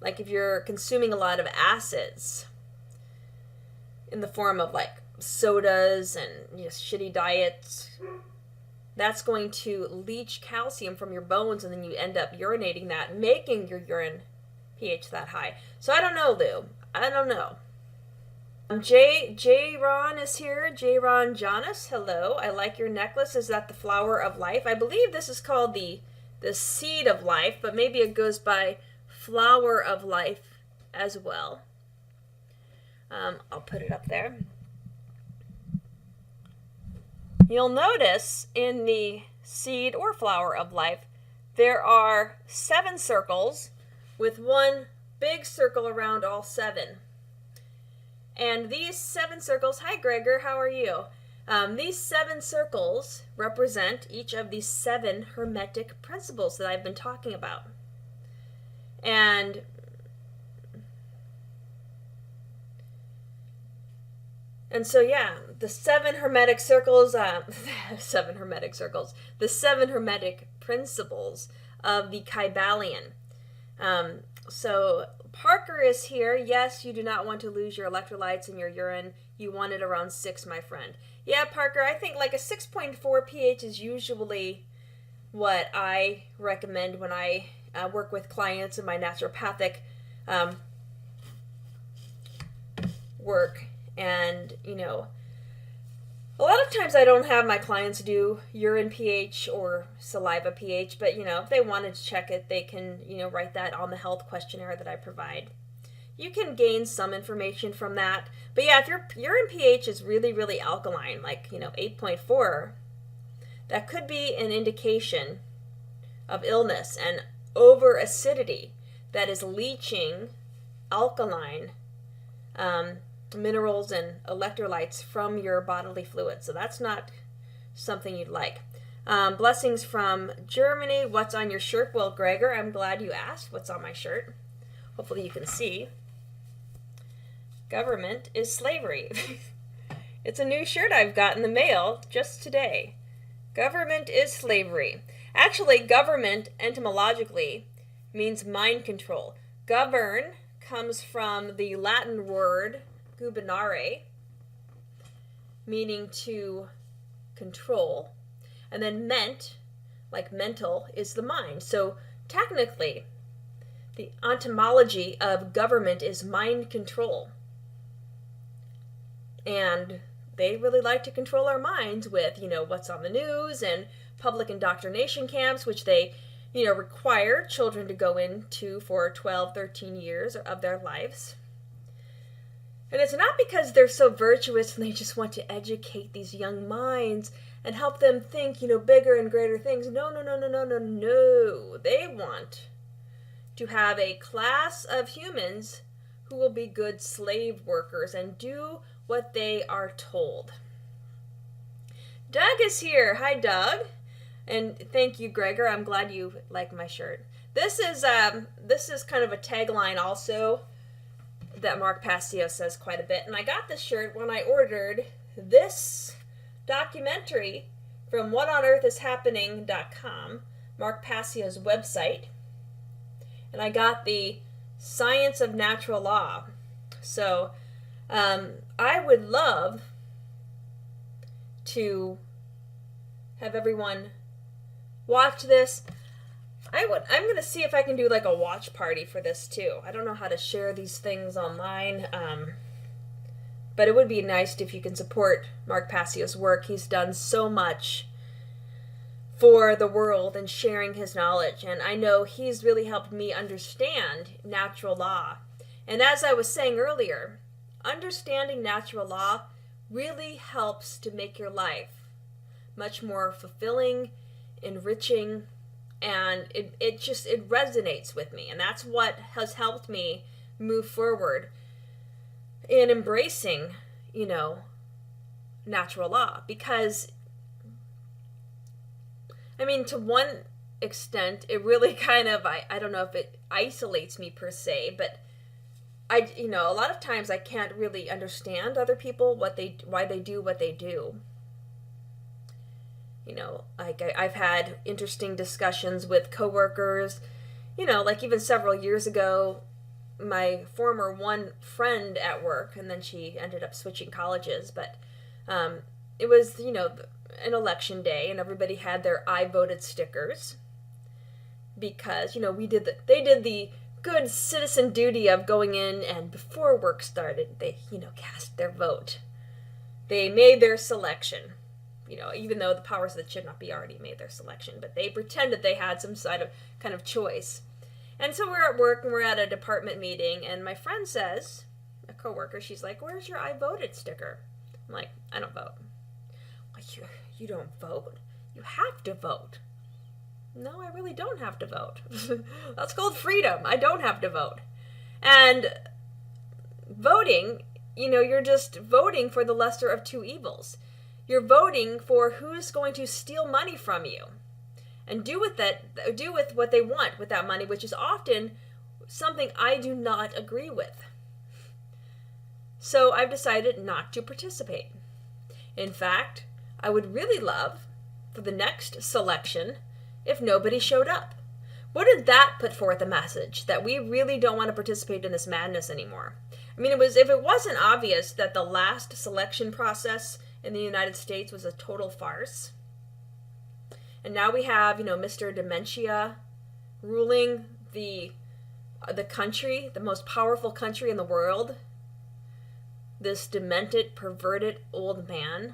D: Like if you're consuming a lot of acids in the form of like sodas and just shitty diets, that's going to leach calcium from your bones, and then you end up urinating that, making your urine pH that high. So I don't know, Lou. I don't know. J. Ron is here. J. Ron Jonas, hello. I like your necklace. Is that the flower of life? I believe this is called the seed of life, but maybe it goes by flower of life as well. I'll put it up there. You'll notice in the seed or flower of life, there are 7 circles with one big circle around all 7. And these 7 circles, hi Gregor, how are you? These 7 circles represent each of these 7 hermetic principles that I've been talking about. And so yeah, the 7 hermetic circles, the 7 hermetic principles of the Kybalion. So Parker is here. Yes, you do not want to lose your electrolytes in your urine. You want it around 6, my friend. Yeah, Parker, I think like a 6.4 pH is usually what I recommend when I work with clients in my naturopathic work. And, you know, a lot of times I don't have my clients do urine pH or saliva pH, but, you know, if they wanted to check it, they can, you know, write that on the health questionnaire that I provide. You can gain some information from that. But yeah, if your urine pH is really, really alkaline, like, you know, 8.4, that could be an indication of illness and over acidity that is leaching alkaline minerals and electrolytes from your bodily fluids. So that's not something you'd like. Blessings from Germany. What's on your shirt? Well, Gregor, I'm glad you asked what's on my shirt. Hopefully you can see. Government is slavery. It's a new shirt I've got in the mail just today. Government is slavery. Actually, government etymologically means mind control. Govern comes from the Latin word gubernare, meaning to control, and then ment, like mental, is the mind. So technically, the etymology of government is mind control. And they really like to control our minds with, you know, what's on the news and public indoctrination camps, which they, you know, require children to go into for 12, 13 years of their lives. And it's not because they're so virtuous and they just want to educate these young minds and help them think, you know, bigger and greater things. No. They want to have a class of humans who will be good slave workers and do what they are told. Doug is here. Hi, Doug. And thank you, Gregor. I'm glad you like my shirt. This is kind of a tagline also that Mark Passio says quite a bit. And I got this shirt when I ordered this documentary from whatonearthishappening.com, Mark Passio's website. And I got the Science of Natural Law. So I would love to have everyone watch this. I'm going to see if I can do like a watch party for this too. I don't know how to share these things online, but it would be nice if you can support Mark Passio's work. He's done so much for the world and sharing his knowledge, and I know he's really helped me understand natural law. And as I was saying earlier, understanding natural law really helps to make your life much more fulfilling, enriching, and it resonates with me. And that's what has helped me move forward in embracing, you know, natural law. Because, I mean, to one extent, it really kind of, I don't know if it isolates me per se, but a lot of times I can't really understand other people, why they do what they do. Like I've had interesting discussions with coworkers, like even several years ago, my former one friend at work, and then she ended up switching colleges, but it was, an election day, and everybody had their I voted stickers because, they did the good citizen duty of going in, and before work started, they, cast their vote. They made their selection, even though the powers that should not be already made their selection, but they pretended they had some sort of kind of choice. And so we're at work and we're at a department meeting, and my friend says, a coworker, she's like, "Where's your I voted sticker?" I'm like, "I don't vote." Like, you don't vote? You have to vote. No, I really don't have to vote. That's called freedom. I don't have to vote. And voting, you're just voting for the lesser of two evils. You're voting for who's going to steal money from you and do with what they want with that money, which is often something I do not agree with. So I've decided not to participate. In fact, I would really love for the next selection if nobody showed up. What did that put forth a message? That we really don't want to participate in this madness anymore. I mean, if it wasn't obvious that the last selection process in the United States was a total farce, and now we have, Mr. Dementia ruling the country, the most powerful country in the world, this demented, perverted old man.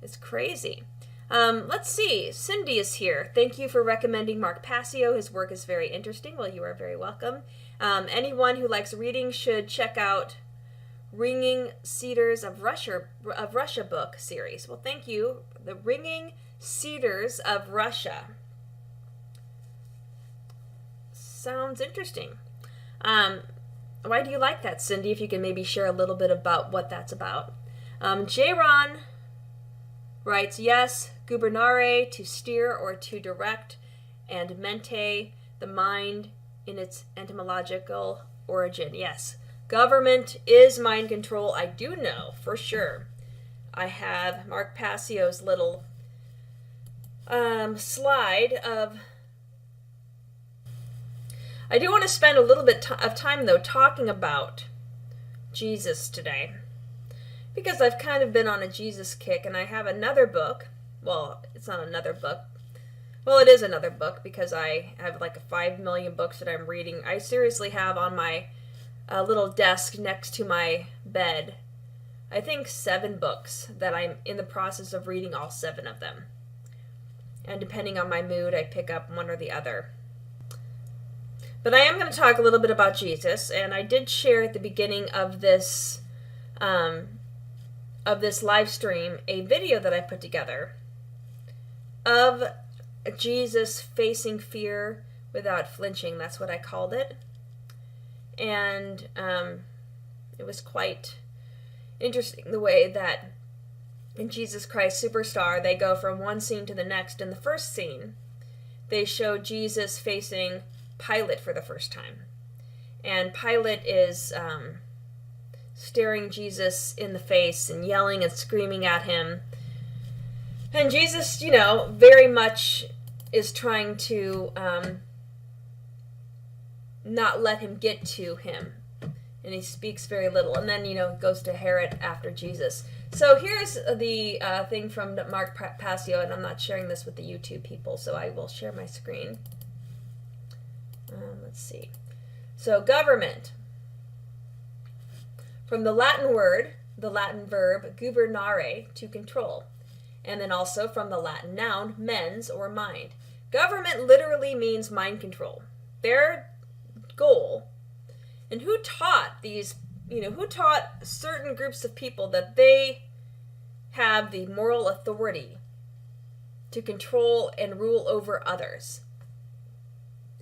D: It's crazy. Let's see. Cindy is here. Thank you for recommending Mark Passio. His work is very interesting. Well, you are very welcome. Anyone who likes reading should check out Ringing Cedars of Russia book series. Well, thank you. The Ringing Cedars of Russia. Sounds interesting. Why do you like that, Cindy? If you can maybe share a little bit about what that's about. J-Ron writes, yes, gubernare, to steer or to direct, and mente, the mind in its etymological origin. Yes, government is mind control. I do know for sure. I have Mark Passio's little slide of... I do want to spend a little bit of time, though, talking about Jesus today, because I've kind of been on a Jesus kick, and I have another book. Well, it's not another book. Well, it is another book, because I have like 5 million books that I'm reading. I seriously have on my little desk next to my bed, I think 7 books that I'm in the process of reading, all 7 of them. And depending on my mood, I pick up one or the other. But I am going to talk a little bit about Jesus, and I did share at the beginning of this live stream a video that I put together of Jesus facing fear without flinching. That's what I called it. And it was quite interesting the way that in Jesus Christ Superstar, they go from one scene to the next. In the first scene, they show Jesus facing Pilate for the first time. And Pilate is staring Jesus in the face and yelling and screaming at him. And Jesus, very much is trying to not let him get to him. And he speaks very little. And then, goes to Herod after Jesus. So here's the thing from Mark Passio, and I'm not sharing this with the YouTube people, so I will share my screen. Let's see. So government. From the Latin word, the Latin verb gubernare, to control. And then also from the Latin noun, mens, or mind. Government literally means mind control. Their goal, and who taught these, who taught certain groups of people that they have the moral authority to control and rule over others?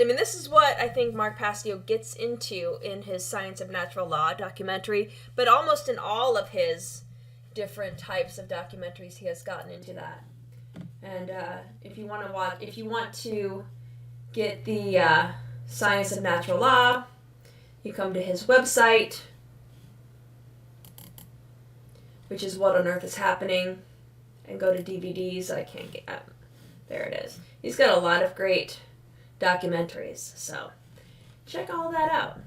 D: I mean, this is what I think Mark Passio gets into in his Science of Natural Law documentary, but almost in all of his different types of documentaries, he has gotten into that. And if you want to get the Science of Natural Law, You come to his website, which is What on Earth is Happening, and go to DVDs. I can't get... there it is. He's got a lot of great documentaries, so check all that out.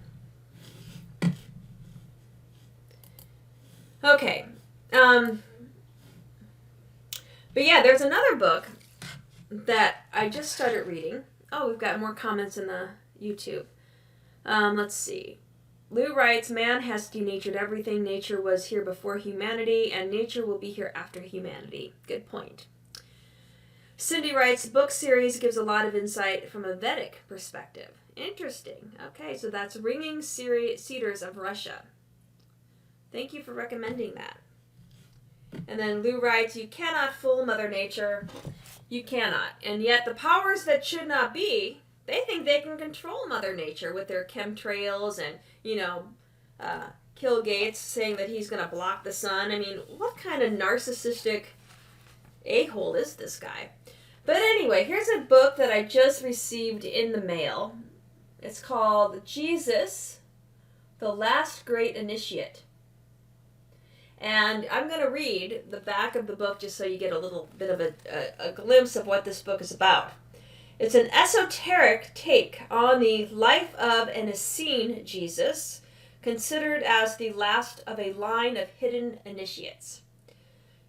D: Okay. But yeah, there's another book that I just started reading. Oh, we've got more comments in the YouTube. Let's see. Lou writes, man has denatured everything. Nature was here before humanity, and nature will be here after humanity. Good point. Cindy writes, book series gives a lot of insight from a Vedic perspective. Interesting. Okay, so that's Ringing Cedars of Russia. Thank you for recommending that. And then Lou writes, you cannot fool Mother Nature. You cannot. And yet the powers that should not be, they think they can control Mother Nature with their chemtrails and, Bill Gates saying that he's going to block the sun. I mean, what kind of narcissistic a-hole is this guy? But anyway, here's a book that I just received in the mail. It's called Jesus, the Last Great Initiate. And I'm going to read the back of the book just so you get a little bit of a glimpse of what this book is about. It's an esoteric take on the life of an Essene Jesus, considered as the last of a line of hidden initiates.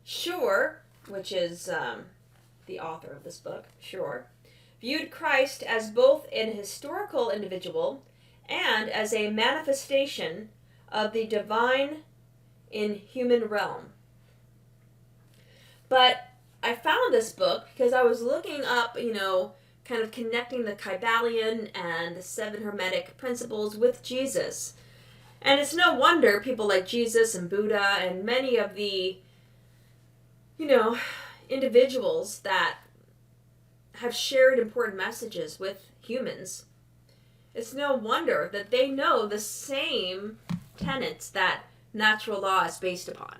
D: Shore, which is the author of this book, Shore, viewed Christ as both an historical individual and as a manifestation of the divine in human realm. But I found this book because I was looking up, kind of connecting the Kybalion and the 7 Hermetic principles with Jesus. And it's no wonder people like Jesus and Buddha and many of the, individuals that have shared important messages with humans, it's no wonder that they know the same tenets that natural law is based upon.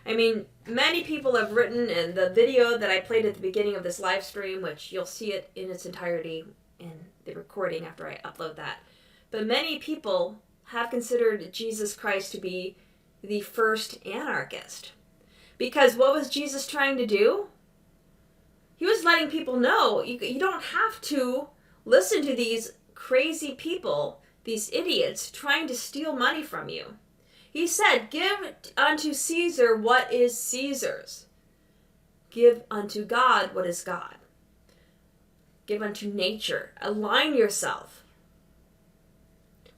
D: I mean, many people have written in the video that I played at the beginning of this live stream, which you'll see it in its entirety in the recording after I upload that. But many people have considered Jesus Christ to be the first anarchist. Because what was Jesus trying to do? He was letting people know you don't have to listen to these crazy people, these idiots, trying to steal money from you. He said, give unto Caesar what is Caesar's. Give unto God what is God. Give unto nature. Align yourself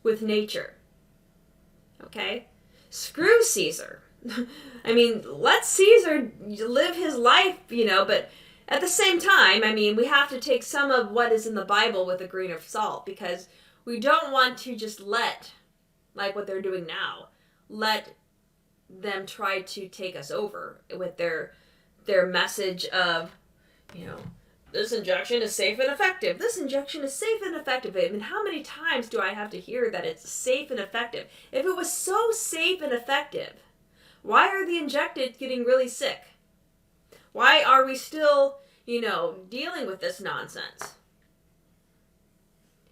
D: with nature. Okay? Screw Caesar. I mean, let Caesar live his life, but at the same time, we have to take some of what is in the Bible with a grain of salt, because we don't want to just let, like what they're doing now, let them try to take us over with their message of, this injection is safe and effective. This injection is safe and effective. I mean, how many times do I have to hear that it's safe and effective? If it was so safe and effective, why are the injected getting really sick? Why are we still, dealing with this nonsense?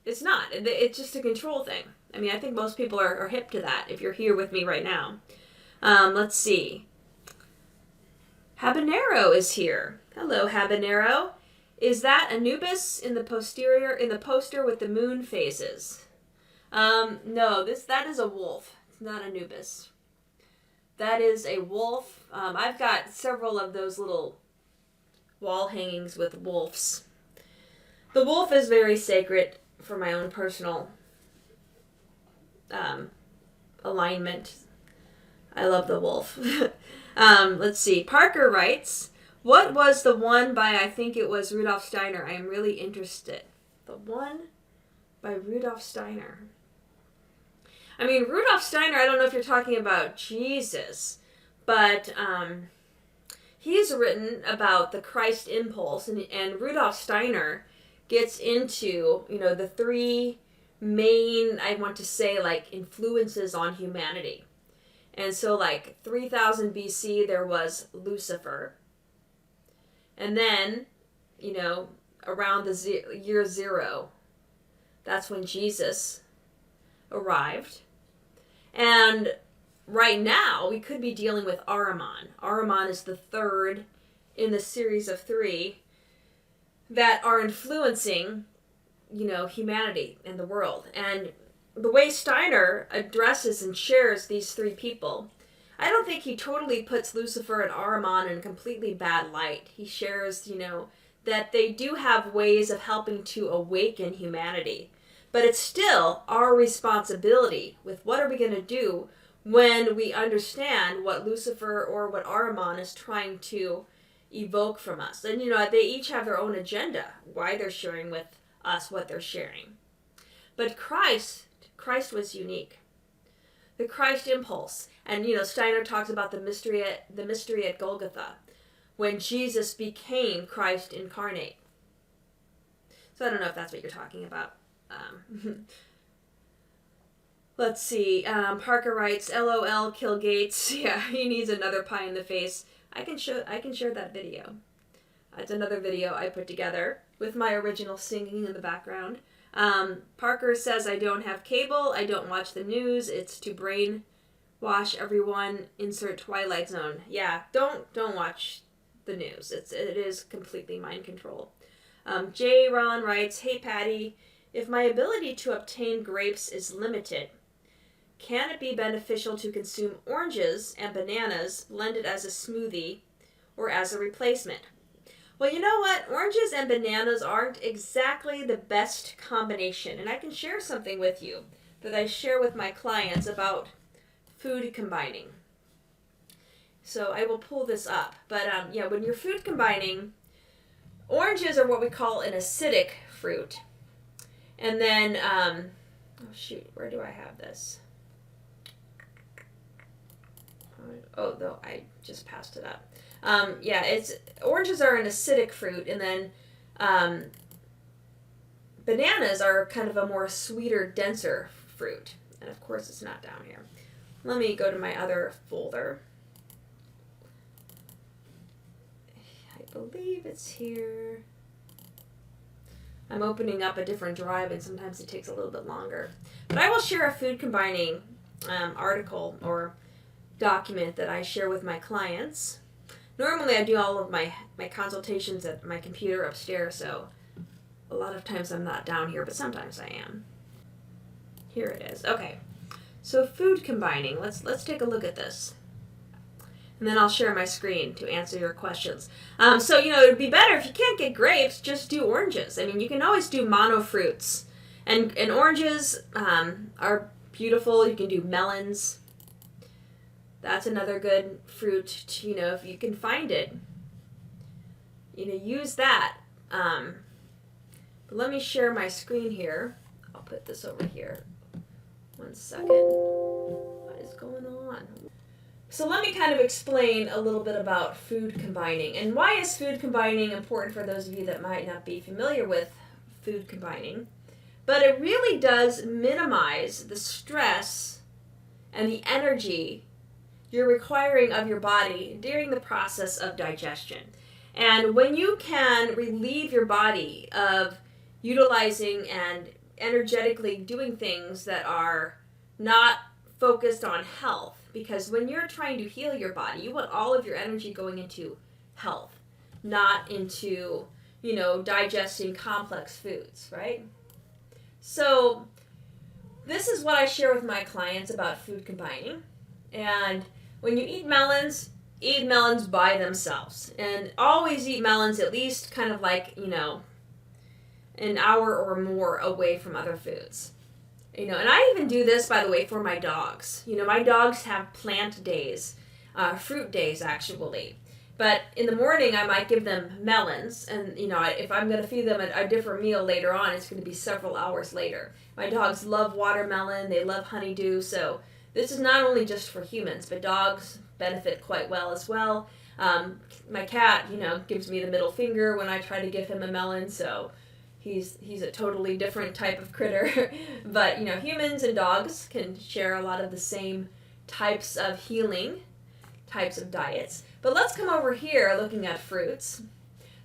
D: It's not. It's just a control thing. I think most people are hip to that if you're here with me right now. Let's see. Habanero is here. Hello, Habanero. Is that Anubis in the poster with the moon phases? No, that is a wolf. It's not Anubis. That is a wolf. I've got several of those little wall hangings with wolves. The wolf is very sacred for my own personal alignment. I love the wolf. Let's see. Parker writes, what was the one by, I think it was Rudolf Steiner? I am really interested. The one by Rudolf Steiner. Rudolf Steiner, I don't know if you're talking about Jesus, but he's written about the Christ impulse, and Rudolf Steiner gets into, the 3 main, I want to say, influences on humanity. And so, 3000 BC, there was Lucifer. And then, around the year 0, that's when Jesus arrived. And right now, we could be dealing with Ahriman. Ahriman is the third in the series of 3 that are influencing, humanity and the world. And the way Steiner addresses and shares these 3 people, I don't think he totally puts Lucifer and Ahriman in a completely bad light. He shares, that they do have ways of helping to awaken humanity. But it's still our responsibility with what are we going to do when we understand what Lucifer or what Ahriman is trying to evoke from us. And, they each have their own agenda, why they're sharing with us what they're sharing. But Christ was unique. The Christ impulse. And, Steiner talks about the mystery at Golgotha, when Jesus became Christ incarnate. So I don't know if that's what you're talking about. Let's see. Parker writes, LOL, kill Gates. Yeah, he needs another pie in the face. I can share that video. It's another video I put together with my original singing in the background. Parker says, I don't have cable. I don't watch the news. It's to brainwash everyone. Insert Twilight Zone. Yeah, don't watch the news. It is completely mind control. J. Ron writes, hey Patty, if my ability to obtain grapes is limited, can it be beneficial to consume oranges and bananas blended as a smoothie or as a replacement? Well, you know what? Oranges and bananas aren't exactly the best combination. And I can share something with you that I share with my clients about food combining. So I will pull this up. But when you're food combining, oranges are what we call an acidic fruit. And then, where do I have this? Oh, no, I just passed it up. Oranges are an acidic fruit, and then bananas are kind of a more sweeter, denser fruit. And of course, it's not down here. Let me go to my other folder. I believe it's here. I'm opening up a different drive, and sometimes it takes a little bit longer. But I will share a food combining article or document that I share with my clients. Normally I do all of my consultations at my computer upstairs, so a lot of times I'm not down here, but sometimes I am. Here it is. Okay. So food combining. Let's take a look at this. And then I'll share my screen to answer your questions. It would be better if you can't get grapes, just do oranges. I mean, you can always do mono fruits. And oranges are beautiful. You can do melons. That's another good fruit, if you can find it. Use that. But let me share my screen here. I'll put this over here. 1 second. What is going on? So let me kind of explain a little bit about food combining. And why is food combining important for those of you that might not be familiar with food combining? But it really does minimize the stress and the energy you're requiring of your body during the process of digestion. And when you can relieve your body of utilizing and energetically doing things that are not focused on health, because when you're trying to heal your body, you want all of your energy going into health, not into, digesting complex foods, right? So this is what I share with my clients about food combining. And when you eat melons by themselves. And always eat melons at least kind of like, an hour or more away from other foods. And I even do this, by the way, for my dogs. My dogs have plant days, fruit days actually. But in the morning, I might give them melons. And, if I'm going to feed them a different meal later on, it's going to be several hours later. My dogs love watermelon. They love honeydew. So this is not only just for humans, but dogs benefit quite well as well. My cat, gives me the middle finger when I try to give him a melon. So he's a totally different type of critter. But, humans and dogs can share a lot of the same types of healing, types of diets. But let's come over here looking at fruits.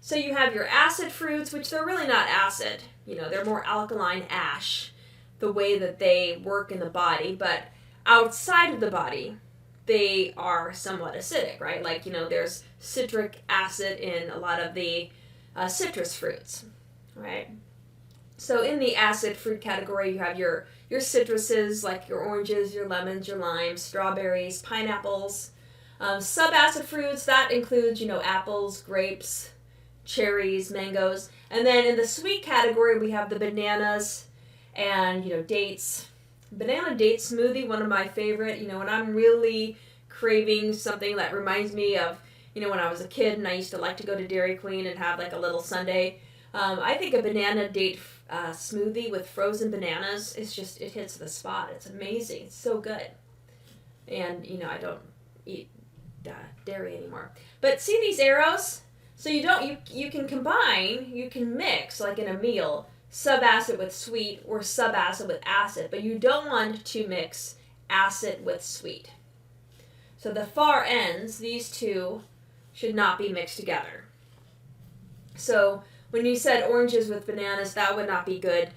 D: So you have your acid fruits, which they're really not acid. They're more alkaline ash. the way that they work in the body, but outside of the body, they are somewhat acidic, right? Like, there's citric acid in a lot of the citrus fruits, right? So in the acid fruit category, you have your citruses, like your oranges, your lemons, your limes, strawberries, pineapples. Subacid fruits, that includes, apples, grapes, cherries, mangoes. And then in the sweet category, we have the bananas and, dates. Banana date smoothie, one of my favorite, when I'm really craving something that reminds me of, when I was a kid and I used to like to go to Dairy Queen and have like a little sundae. I think a banana date smoothie with frozen bananas is just, it hits the spot. It's amazing. It's so good. And, I don't eat dairy anymore. But see these arrows? So you can combine, you can mix, like in a meal, subacid with sweet or subacid with acid, but you don't want to mix acid with sweet. So the far ends, these two, should not be mixed together. So when you said oranges with bananas, that would not be good.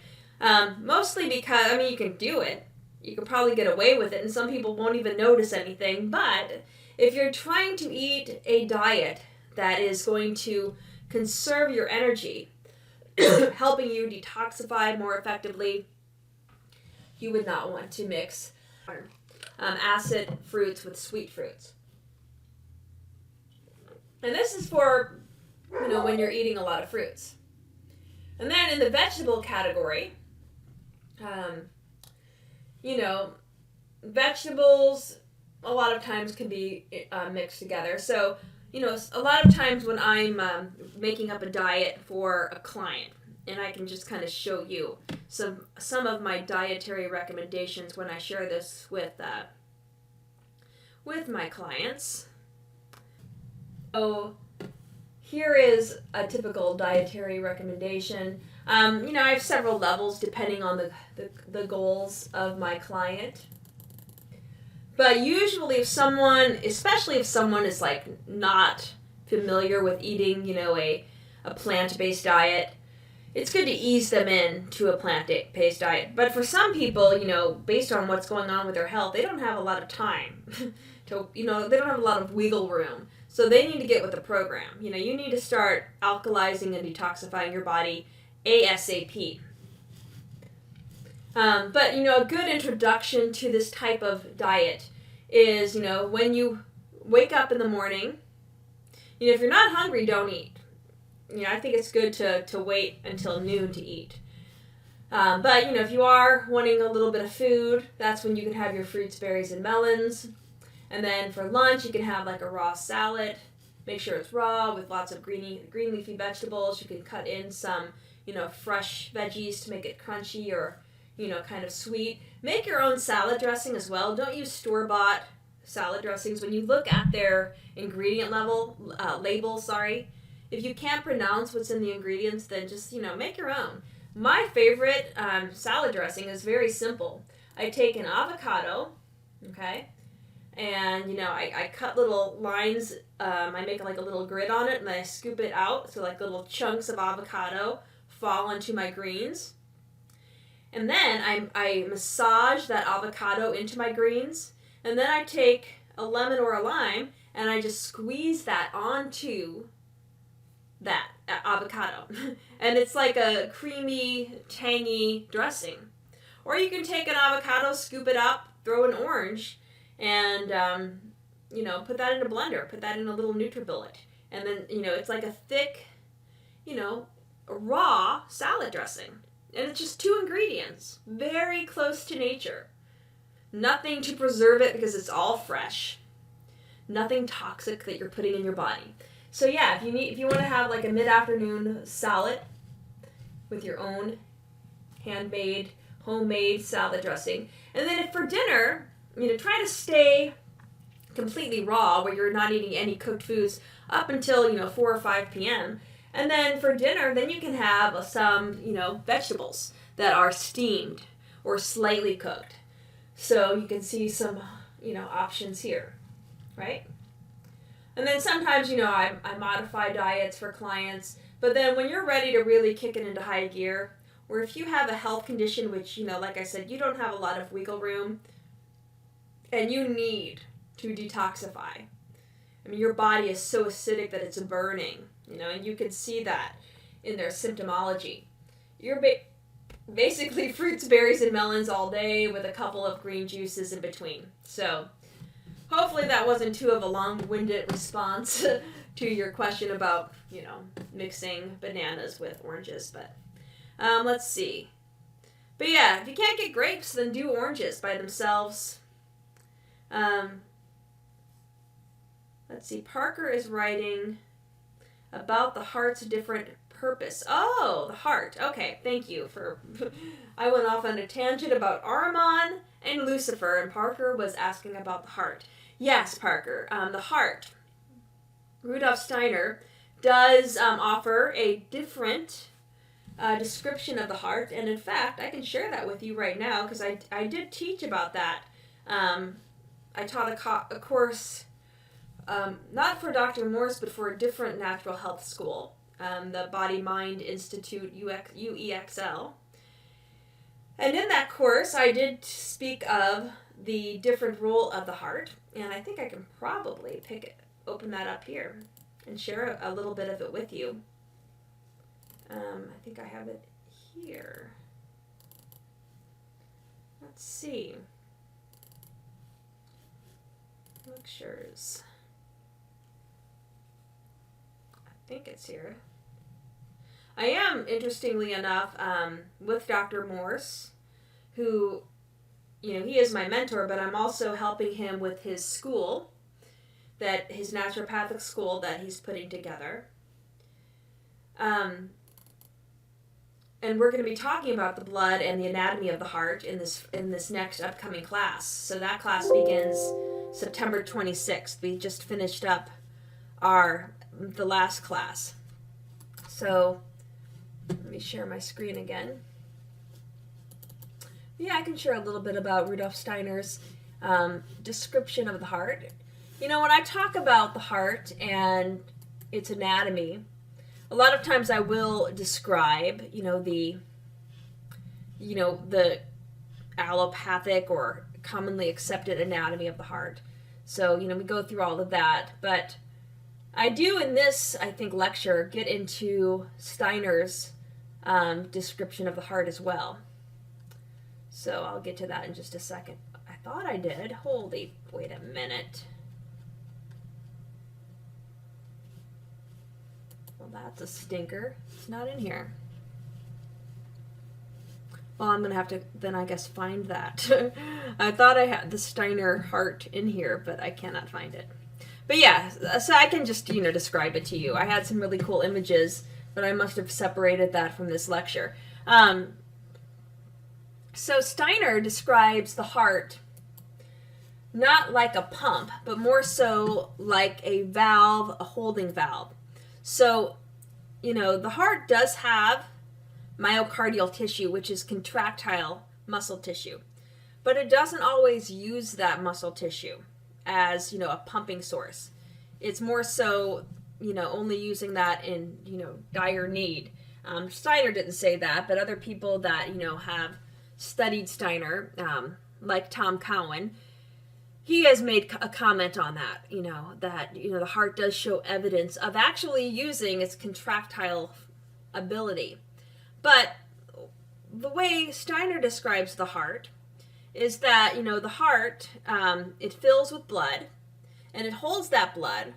D: Mostly because, you can do it. You can probably get away with it, and some people won't even notice anything. But if you're trying to eat a diet that is going to conserve your energy, helping you detoxify more effectively, you would not want to mix acid fruits with sweet fruits. And this is for, when you're eating a lot of fruits. And then in the vegetable category, vegetables a lot of times can be mixed together. So, a lot of times when I'm making up a diet for a client, and I can just kind of show you some of my dietary recommendations when I share this with my clients. So here is a typical dietary recommendation. I have several levels depending on the goals of my client. But usually especially if someone is like not familiar with eating, a plant-based diet, it's good to ease them into a plant-based diet. But for some people, based on what's going on with their health, they don't have a lot of time they don't have a lot of wiggle room. So they need to get with the program. You need to start alkalizing and detoxifying your body ASAP. But, a good introduction to this type of diet is, when you wake up in the morning, if you're not hungry, don't eat. I think it's good to wait until noon to eat. But, if you are wanting a little bit of food, that's when you can have your fruits, berries, and melons. And then for lunch, you can have like a raw salad. Make sure it's raw with lots of green leafy vegetables. You can cut in some, fresh veggies to make it crunchy or, kind of sweet. Make your own salad dressing as well. Don't use store-bought salad dressings. When you look at their ingredient label, if you can't pronounce what's in the ingredients, then just, make your own. My favorite salad dressing is very simple. I take an avocado, okay? And, I cut little lines, I make like a little grid on it, and I scoop it out, so like little chunks of avocado fall onto my greens. And then I massage that avocado into my greens, and then I take a lemon or a lime, and I just squeeze that onto that avocado. And it's like a creamy, tangy dressing. Or you can take an avocado, scoop it up, throw an orange, and, put that in a blender, put that in a little NutriBullet. And then, it's like a thick, raw salad dressing. And it's just 2 ingredients, very close to nature. Nothing to preserve it because it's all fresh. Nothing toxic that you're putting in your body. So yeah, if you want to have like a mid-afternoon salad with your own handmade, homemade salad dressing. And then if for dinner, try to stay completely raw where you're not eating any cooked foods up until, 4 or 5 p.m. And then for dinner, then you can have some, vegetables that are steamed or slightly cooked. So you can see some, options here, right? And then sometimes, I modify diets for clients. But then when you're ready to really kick it into high gear, Where if you have a health condition, which, like I said, you don't have a lot of wiggle room, and you need to detoxify. I mean, your body is so acidic that it's burning, and you can see that in their symptomology. You're basically fruits, berries, and melons all day with a couple of green juices in between. So hopefully that wasn't too of a long-winded response to your question about, mixing bananas with oranges. But let's see. But yeah, if you can't get grapes, then do oranges by themselves. Let's see. Parker is writing about the heart's different purpose. Oh, the heart. Okay, thank you for... I went off on a tangent about Ahriman and Lucifer, and Parker was asking about the heart. Yes, Parker, the heart. Rudolf Steiner does offer a different description of the heart, and in fact, I can share that with you right now, because I did teach about that. I taught a course, not for Dr. Morse, but for a different natural health school, the Body Mind Institute, UEXL. And in that course, I did speak of the different role of the heart, and I think I can probably open that up here and share a little bit of it with you. I think I have it here. Let's see. Lectures. I think it's here. I am, interestingly enough, with Dr. Morse, who, he is my mentor, but I'm also helping him with his school, his naturopathic school that he's putting together. And we're going to be talking about the blood and the anatomy of the heart in this next upcoming class. So that class begins September 26th. We just finished up the last class. So let me share my screen again. Yeah, I can share a little bit about Rudolf Steiner's description of the heart. When I talk about the heart and its anatomy, a lot of times I will describe, the allopathic or commonly accepted anatomy of the heart. So, we go through all of that. But I do in this, I think, lecture get into Steiner's description of the heart as well. So I'll get to that in just a second. I thought I did. Wait a minute. Well, that's a stinker. It's not in here. Well, I'm going to have to then, I guess, find that. I thought I had the Steiner heart in here, but I cannot find it. But yeah, so I can just, describe it to you. I had some really cool images, but I must have separated that from this lecture. So Steiner describes the heart not like a pump, but more so like a valve, a holding valve. So, the heart does have myocardial tissue, which is contractile muscle tissue, but it doesn't always use that muscle tissue as, a pumping source. It's more so, only using that in, dire need. Steiner didn't say that, but other people that, have studied Steiner, like Tom Cowan, he has made a comment on that, that, the heart does show evidence of actually using its contractile ability. But the way Steiner describes the heart is that, the heart, it fills with blood, and it holds that blood,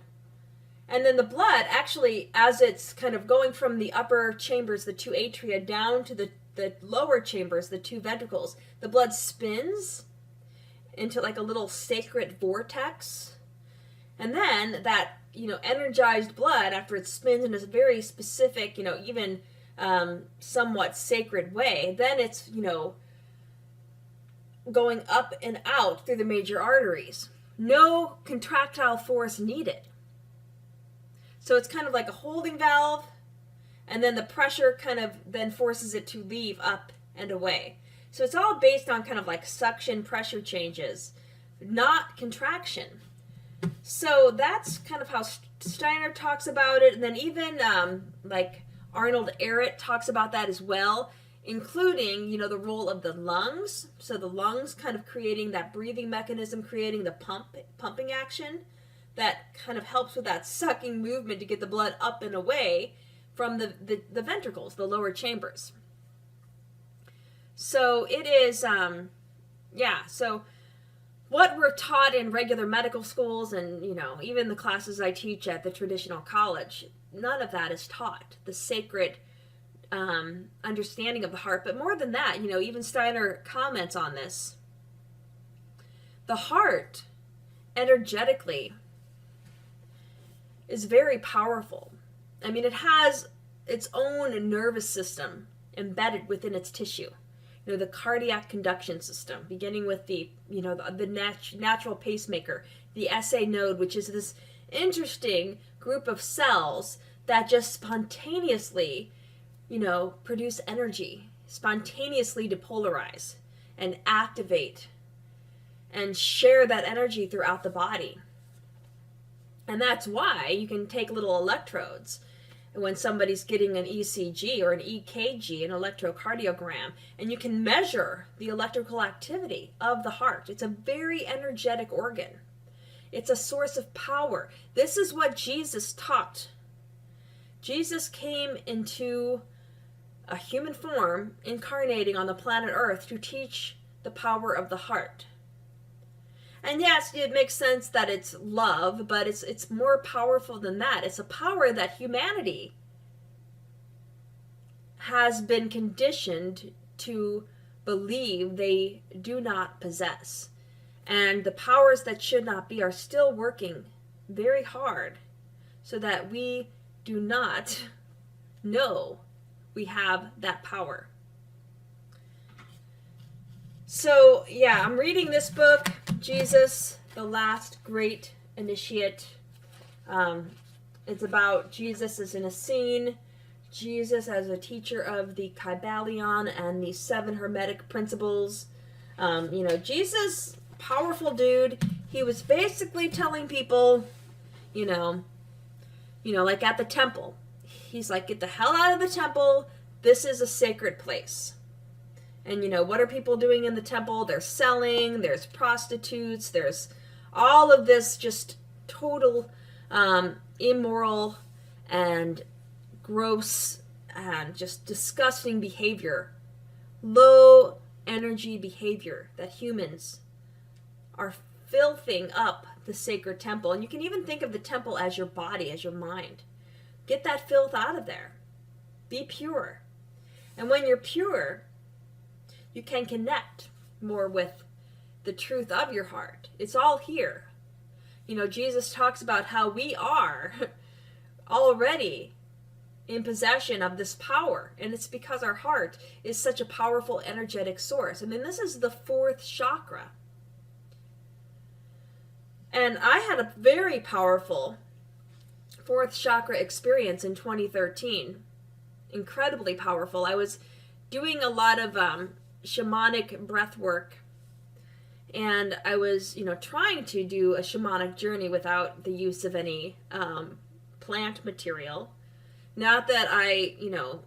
D: and then the blood actually, as it's kind of going from the upper chambers, the two atria, down to the lower chambers, the two ventricles, the blood spins into like a little sacred vortex, and then that, energized blood, after it spins in a very specific, even somewhat sacred way, then it's, going up and out through the major arteries. No contractile force needed. So it's kind of like a holding valve, and then the pressure kind of then forces it to leave up and away. So it's all based on kind of like suction pressure changes, not contraction. So that's kind of how Steiner talks about it. And then even like Arnold Ehret talks about that as well. including, you know, the role of the lungs. So the lungs kind of creating that breathing mechanism, creating the pumping action that kind of helps with that sucking movement to get the blood up and away from the ventricles, the lower chambers. So it is, so what we're taught in regular medical schools and, you know, even the classes I teach at the traditional college, none of that is taught. The sacred understanding of the heart. But more than that, you know, even Steiner comments on this. The heart, energetically, is very powerful. I mean, it has its own nervous system embedded within its tissue. You know, the cardiac conduction system, beginning with the natural pacemaker, the SA node, which is this interesting group of cells that just spontaneously, you know, produce energy, spontaneously depolarize and activate and share that energy throughout the body. And that's why you can take little electrodes when somebody's getting an ECG or an EKG, an electrocardiogram, and you can measure the electrical activity of the heart. It's a very energetic organ. It's a source of power. This is what Jesus taught. Jesus came into a human form, incarnating on the planet Earth to teach the power of the heart. And yes, it makes sense that it's love, but it's more powerful than that. It's a power that humanity has been conditioned to believe they do not possess. And the powers that should not be are still working very hard so that we do not know we have that power. So, yeah, I'm reading this book, Jesus, the Last Great Initiate. It's about Jesus as an Essene, Jesus as a teacher of the Kybalion and the 7 Hermetic principles. You know, Jesus, powerful dude. He was basically telling people, you know, like at the temple. He's like, get the hell out of the temple. This is a sacred place. And, you know, what are people doing in the temple? They're selling, there's prostitutes, there's all of this just total immoral and gross and just disgusting behavior, low energy behavior that humans are filthing up the sacred temple. And you can even think of the temple as your body, as your mind. Get that filth out of there. Be pure. And when you're pure, you can connect more with the truth of your heart. It's all here. You know, Jesus talks about how we are already in possession of this power. And it's because our heart is such a powerful, energetic source. I mean, this is the 4th chakra. And I had a very powerful 4th chakra experience in 2013. Incredibly powerful. I was doing a lot of shamanic breath work, and I was, you know, trying to do a shamanic journey without the use of any plant material. Not that I, you know,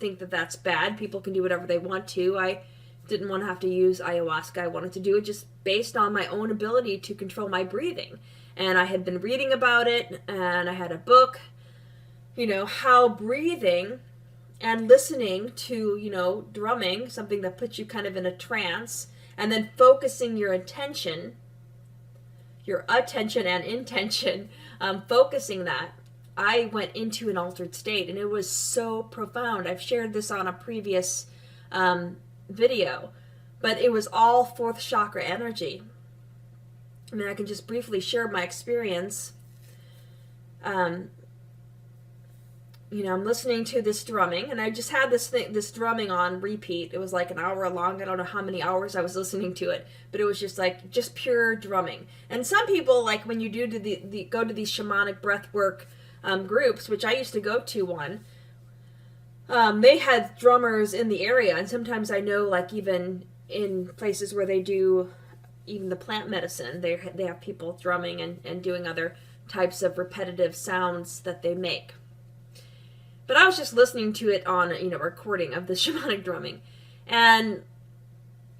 D: think that that's bad. People can do whatever they want to. I didn't want to have to use ayahuasca. I wanted to do it just based on my own ability to control my breathing. And I had been reading about it, and I had a book, you know, how breathing and listening to, you know, drumming, something that puts you kind of in a trance, and then focusing your attention and intention, focusing that, I went into an altered state, and it was so profound. I've shared this on a previous video, but it was all 4th chakra energy. I mean, I can just briefly share my experience. You know, I'm listening to this drumming, and I just had this drumming on repeat. It was like an hour long. I don't know how many hours I was listening to it, but it was just pure drumming. And some people, like when you do go to these shamanic breathwork groups, which I used to go to one, they had drummers in the area, and sometimes I know, like even in places where they do even the plant medicine, they have people drumming and doing other types of repetitive sounds that they make. But I was just listening to it on, a recording of the shamanic drumming. And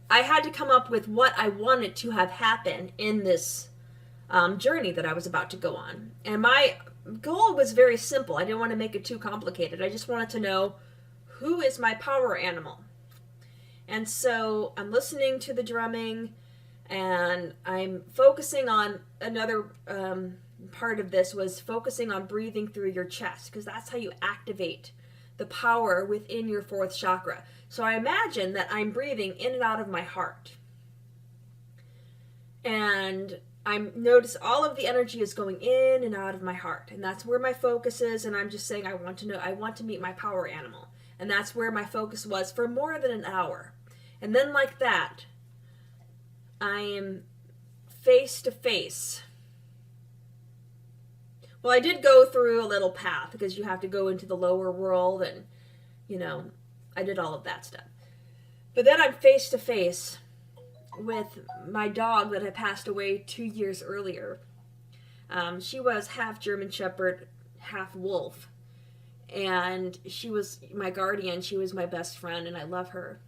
D: I had to come up with what I wanted to have happen in this journey that I was about to go on. And my goal was very simple. I didn't want to make it too complicated. I just wanted to know, who is my power animal? And so I'm listening to the drumming, and I'm focusing on another part of this was focusing on breathing through your chest, because that's how you activate the power within your fourth chakra. So I imagine that I'm breathing in and out of my heart. And I notice all of the energy is going in and out of my heart, and that's where my focus is. And I'm just saying, I want to meet my power animal. And that's where my focus was for more than an hour. And then like that, I am face to face. Well, I did go through a little path, because you have to go into the lower world, and, I did all of that stuff. But then I'm face to face with my dog that had passed away 2 years earlier. She was half German Shepherd, half wolf. And she was my guardian. She was my best friend, and I love her.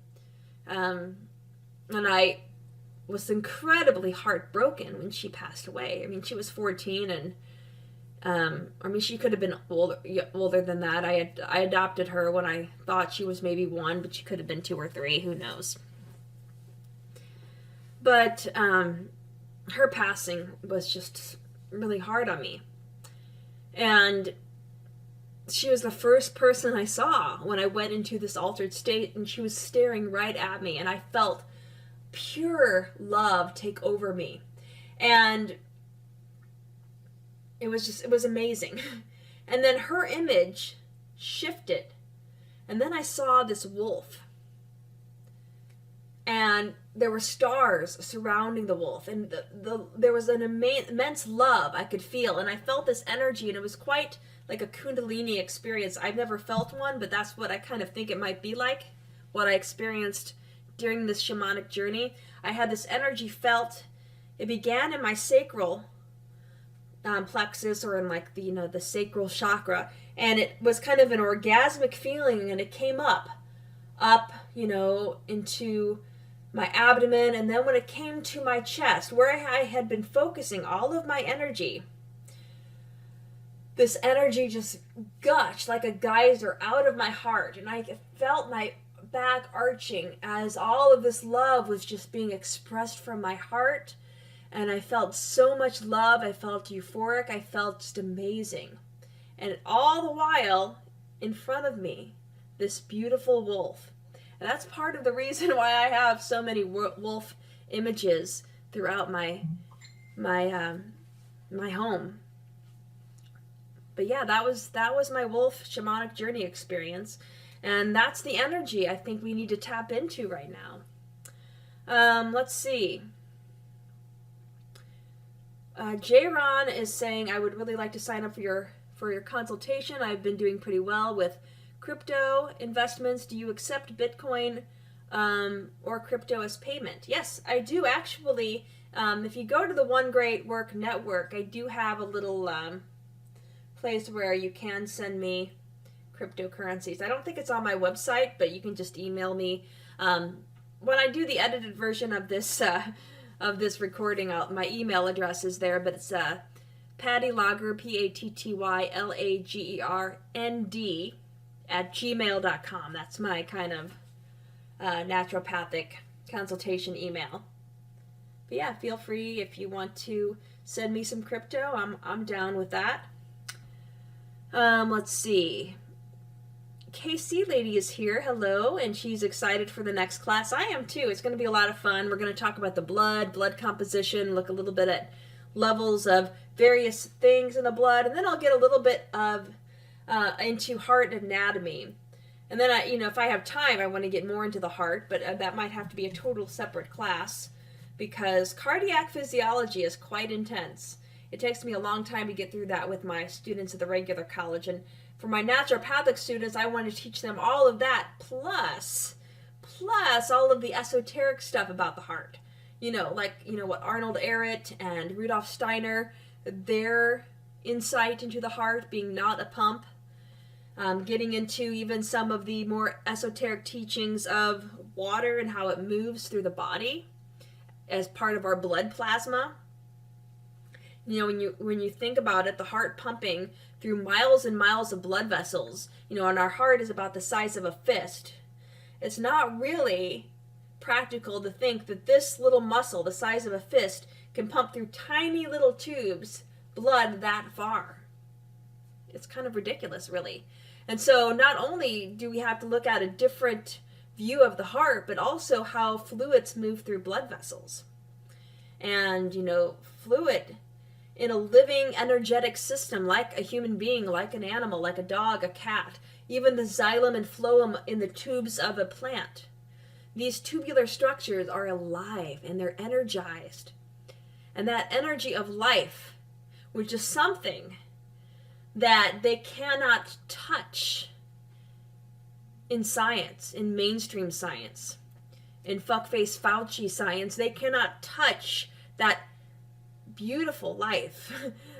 D: And I was incredibly heartbroken when she passed away. I mean, she was 14, and she could have been older than that. I adopted her when I thought she was maybe 1, but she could have been 2 or 3. Who knows? But her passing was just really hard on me. And she was the first person I saw when I went into this altered state, and she was staring right at me, and I felt pure love take over me. And it was amazing. And then her image shifted, and then I saw this wolf, and there were stars surrounding the wolf, and there was an immense love I could feel, and I felt this energy, and it was quite like a kundalini experience. I've never felt one, but that's what I kind of think it might be like, what I experienced during this shamanic journey. I had this energy felt. It began in my sacral plexus, or in like the sacral chakra, and it was kind of an orgasmic feeling, and it came up into my abdomen, and then when it came to my chest, where I had been focusing all of my energy, this energy just gushed like a geyser out of my heart, and I felt my back arching as all of this love was just being expressed from my heart. And I felt so much love. I felt euphoric. I felt just amazing. And all the while, in front of me, this beautiful wolf. And that's part of the reason why I have so many wolf images throughout my home. But yeah, that was my wolf shamanic journey experience, and that's the energy I think we need to tap into right now. Let's see. J-Ron is saying, I would really like to sign up for your consultation. I've been doing pretty well with crypto investments. Do you accept Bitcoin or crypto as payment? Yes, I do actually. If you go to the One Great Work Network, I do have a little place where you can send me cryptocurrencies. I don't think it's on my website, but you can just email me. When I do the edited version of this recording, my email address is there, but it's Patty Lager, PATTYLAGERND @gmail.com. That's my kind of naturopathic consultation email. But yeah, feel free if you want to send me some crypto. I'm down with that. Let's see. KC Lady is here. Hello, and she's excited for the next class. I am too. It's going to be a lot of fun. We're going to talk about the blood composition, look a little bit at levels of various things in the blood, and then I'll get a little bit of into heart anatomy. And then if I have time, I want to get more into the heart, but that might have to be a total separate class, because cardiac physiology is quite intense. It takes me a long time to get through that with my students at the regular college. And for my naturopathic students, I want to teach them all of that, plus all of the esoteric stuff about the heart. What Arnold Ehret and Rudolf Steiner, their insight into the heart being not a pump. getting into even some of the more esoteric teachings of water and how it moves through the body as part of our blood plasma. You know, when you think about it, the heart pumping through miles and miles of blood vessels, you know, and our heart is about the size of a fist. It's not really practical to think that this little muscle, the size of a fist, can pump through tiny little tubes blood that far. It's kind of ridiculous, really. And so not only do we have to look at a different view of the heart, but also how fluids move through blood vessels. And, you know, fluid in a living, energetic system, like a human being, like an animal, like a dog, a cat, even the xylem and phloem in the tubes of a plant. These tubular structures are alive and they're energized. And that energy of life, which is something that they cannot touch in science, in mainstream science, in fuckface Fauci science, they cannot touch that beautiful life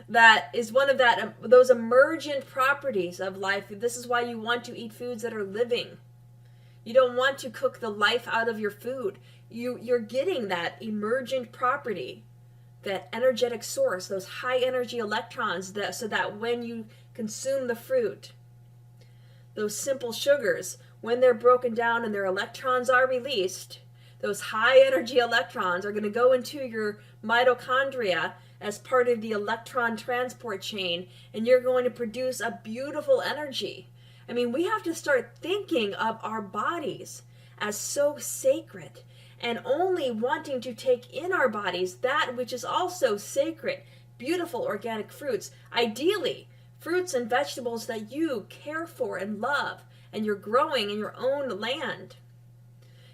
D: that is one of those emergent properties of life. This is why you want to eat foods that are living. You don't want to cook the life out of your food. You're getting that emergent property, that energetic source, those high energy electrons, so that when you consume the fruit, those simple sugars, when they're broken down and their electrons are released, those high energy electrons are going to go into your mitochondria as part of the electron transport chain, and you're going to produce a beautiful energy. I mean, we have to start thinking of our bodies as so sacred and only wanting to take in our bodies that which is also sacred, beautiful organic fruits. Ideally, fruits and vegetables that you care for and love and you're growing in your own land.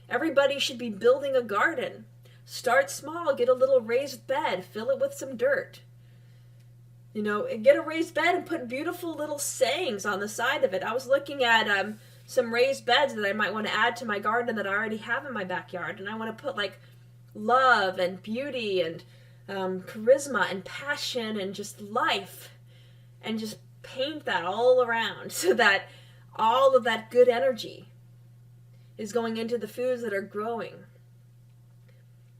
D: Everybody should be building a garden. Start small, get a little raised bed, fill it with some dirt. You know, get a raised bed and put beautiful little sayings on the side of it. I was looking at some raised beds that I might want to add to my garden that I already have in my backyard. And I want to put like love and beauty and charisma and passion and just life. And just paint that all around so that all of that good energy is going into the foods that are growing.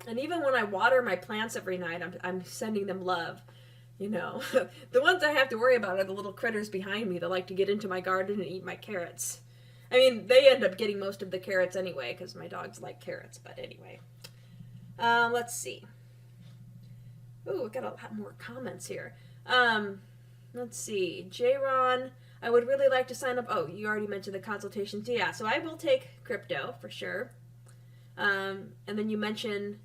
D: And even when I water my plants every night, I'm sending them love. You know, the ones I have to worry about are the little critters behind me that like to get into my garden and eat my carrots. I mean, they end up getting most of the carrots anyway, because my dogs like carrots, but anyway. Let's see. Ooh, we got a lot more comments here. Let's see. J-Ron, I would really like to sign up. Oh, you already mentioned the consultations. Yeah, so I will take crypto for sure. And then you mentioned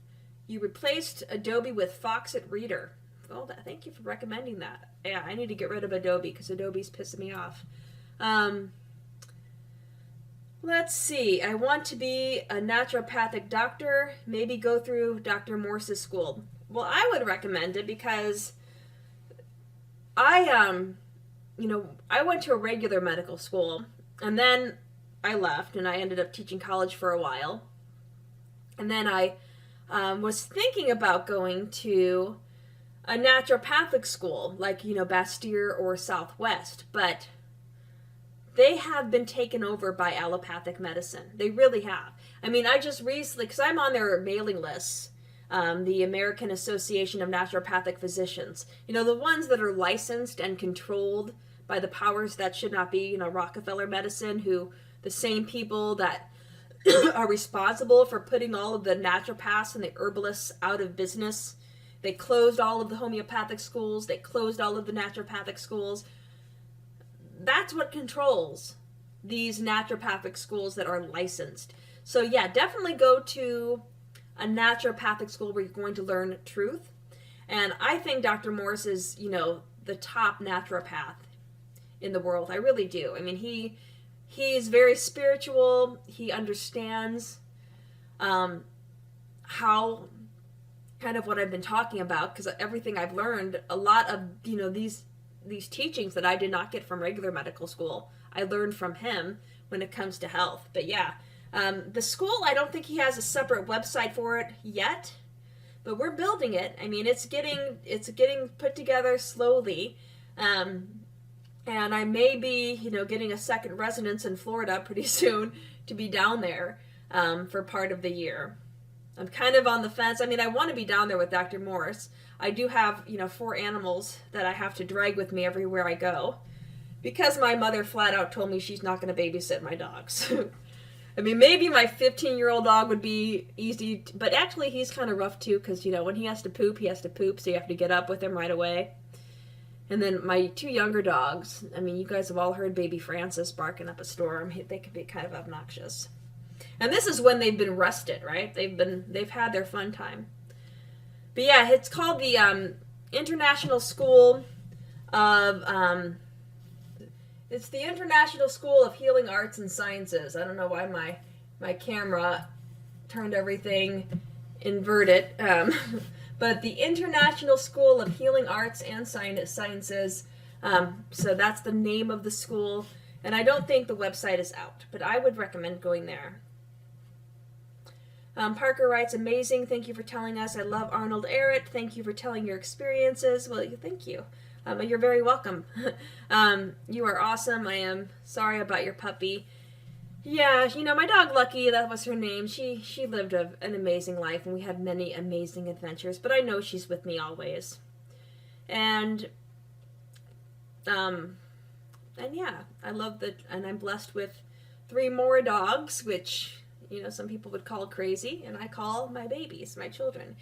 D: you replaced Adobe with Foxit Reader. Oh, thank you for recommending that. Yeah, I need to get rid of Adobe because Adobe's pissing me off. Let's see. I want to be a naturopathic doctor. Maybe go through Dr. Morse's school. Well, I would recommend it because I went to a regular medical school and then I left and I ended up teaching college for a while. And then I was thinking about going to a naturopathic school like, Bastyr or Southwest, but they have been taken over by allopathic medicine. They really have. I mean, I just recently, because I'm on their mailing lists, the American Association of Naturopathic Physicians, the ones that are licensed and controlled by the powers that should not be, Rockefeller Medicine, the same people that are responsible for putting all of the naturopaths and the herbalists out of business. They closed all of the homeopathic schools. They closed all of the naturopathic schools. That's what controls these naturopathic schools that are licensed. So yeah, definitely go to a naturopathic school where you're going to learn truth. And I think Dr. Morse is, the top naturopath in the world. I really do. I mean, he's very spiritual. He understands how kind of what I've been talking about, because everything I've learned, a lot of, these teachings that I did not get from regular medical school, I learned from him when it comes to health. But yeah, the school, I don't think he has a separate website for it yet, but we're building it. I mean, it's getting put together slowly. And I may be, getting a second residence in Florida pretty soon to be down there for part of the year. I'm kind of on the fence. I mean, I want to be down there with Dr. Morris. I do have, 4 animals that I have to drag with me everywhere I go because my mother flat out told me she's not going to babysit my dogs. I mean, maybe my 15-year-old dog would be easy, but actually he's kind of rough too because, when he has to poop, so you have to get up with him right away. And then my 2 younger dogs, I mean, you guys have all heard baby Francis barking up a storm. They can be kind of obnoxious. And this is when they've been rested, right? They've had their fun time. But yeah, it's called the International School of it's the International School of Healing Arts and Sciences. I don't know why my camera turned everything inverted. But the International School of Healing Arts and Sciences. So that's the name of the school. And I don't think the website is out, but I would recommend going there. Parker writes, amazing. Thank you for telling us. I love Arnold Ehret. Thank you for telling your experiences. Well, thank you. You're very welcome. You are awesome. I am sorry about your puppy. Yeah, my dog Lucky, that was her name. She lived an amazing life, and we had many amazing adventures. But I know she's with me always. And yeah, I love and I'm blessed with 3 more dogs, which some people would call crazy, and I call my babies, my children.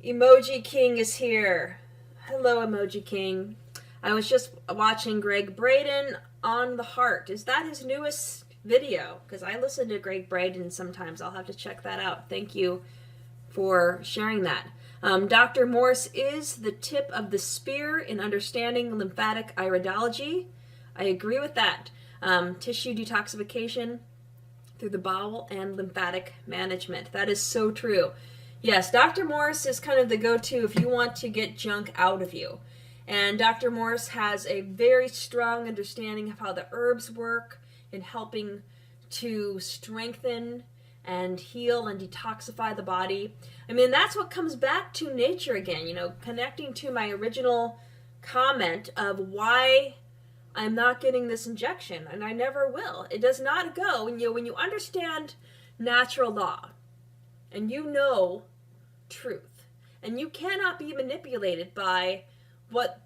D: Emoji King is here. Hello, Emoji King. I was just watching Greg Braden on the Heart. Is that his newest video? Because I listen to Greg Braden sometimes. I'll have to check that out. Thank you for sharing that. Dr. Morse is the tip of the spear in understanding lymphatic iridology. I agree with that. Tissue detoxification through the bowel and lymphatic management. That is so true. Yes, Dr. Morse is kind of the go-to if you want to get junk out of you. And Dr. Morse has a very strong understanding of how the herbs work in helping to strengthen and heal and detoxify the body. I mean, that's what comes back to nature again, connecting to my original comment of why I'm not getting this injection, and I never will. It does not go. When you understand natural law, and truth, and you cannot be manipulated by what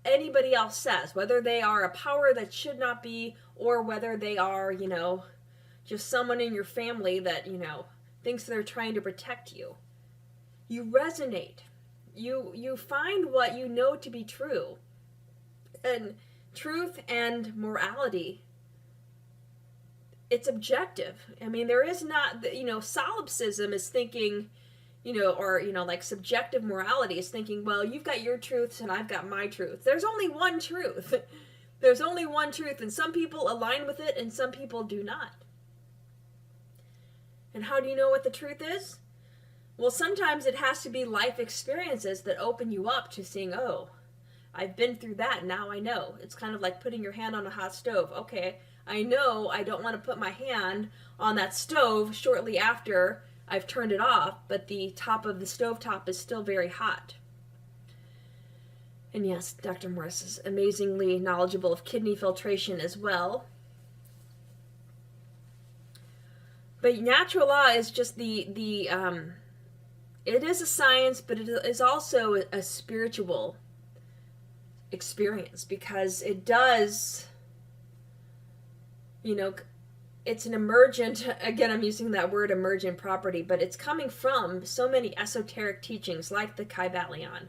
D: anybody else says, whether they are a power that should not be, or whether they are, just someone in your family that, thinks they're trying to protect you. You resonate. You find what you know to be true. And truth and morality, it's objective. I mean, there is not, solipsism is thinking, like subjective morality is thinking, well, you've got your truths and I've got my truth. There's only one truth. There's only one truth, and some people align with it and some people do not. And how do you know what the truth is? Well, sometimes it has to be life experiences that open you up to seeing, oh, I've been through that, now I know. It's kind of like putting your hand on a hot stove. Okay, I know I don't want to put my hand on that stove shortly after I've turned it off, but the top of the stovetop is still very hot. And yes, Dr. Morris is amazingly knowledgeable of kidney filtration as well. But natural law is just it is a science, but it is also a spiritual experience, because it does, it's an emergent, again, I'm using that word emergent property, but it's coming from so many esoteric teachings like the Kybalion,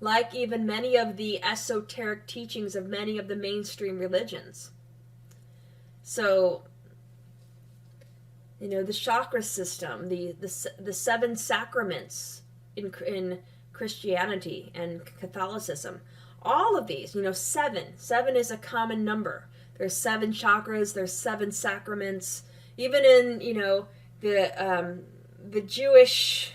D: like even many of the esoteric teachings of many of the mainstream religions. So, the chakra system, the 7 sacraments in Christianity and Catholicism, all of these, 7 is a common number. There's 7 chakras, there's 7 sacraments. Even in, the Jewish,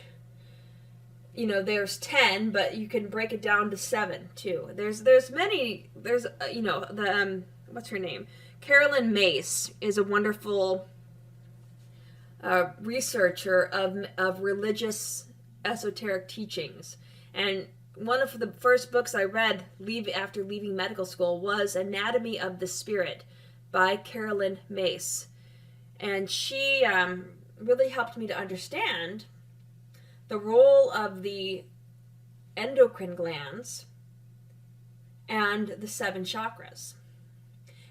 D: there's 10, but you can break it down to 7 too. There's many, what's her name? Carolyn Mace is a wonderful researcher of religious esoteric teachings. And one of the first books I read after leaving medical school was Anatomy of the Spirit by Carolyn Mace. And she really helped me to understand the role of the endocrine glands and the 7 chakras.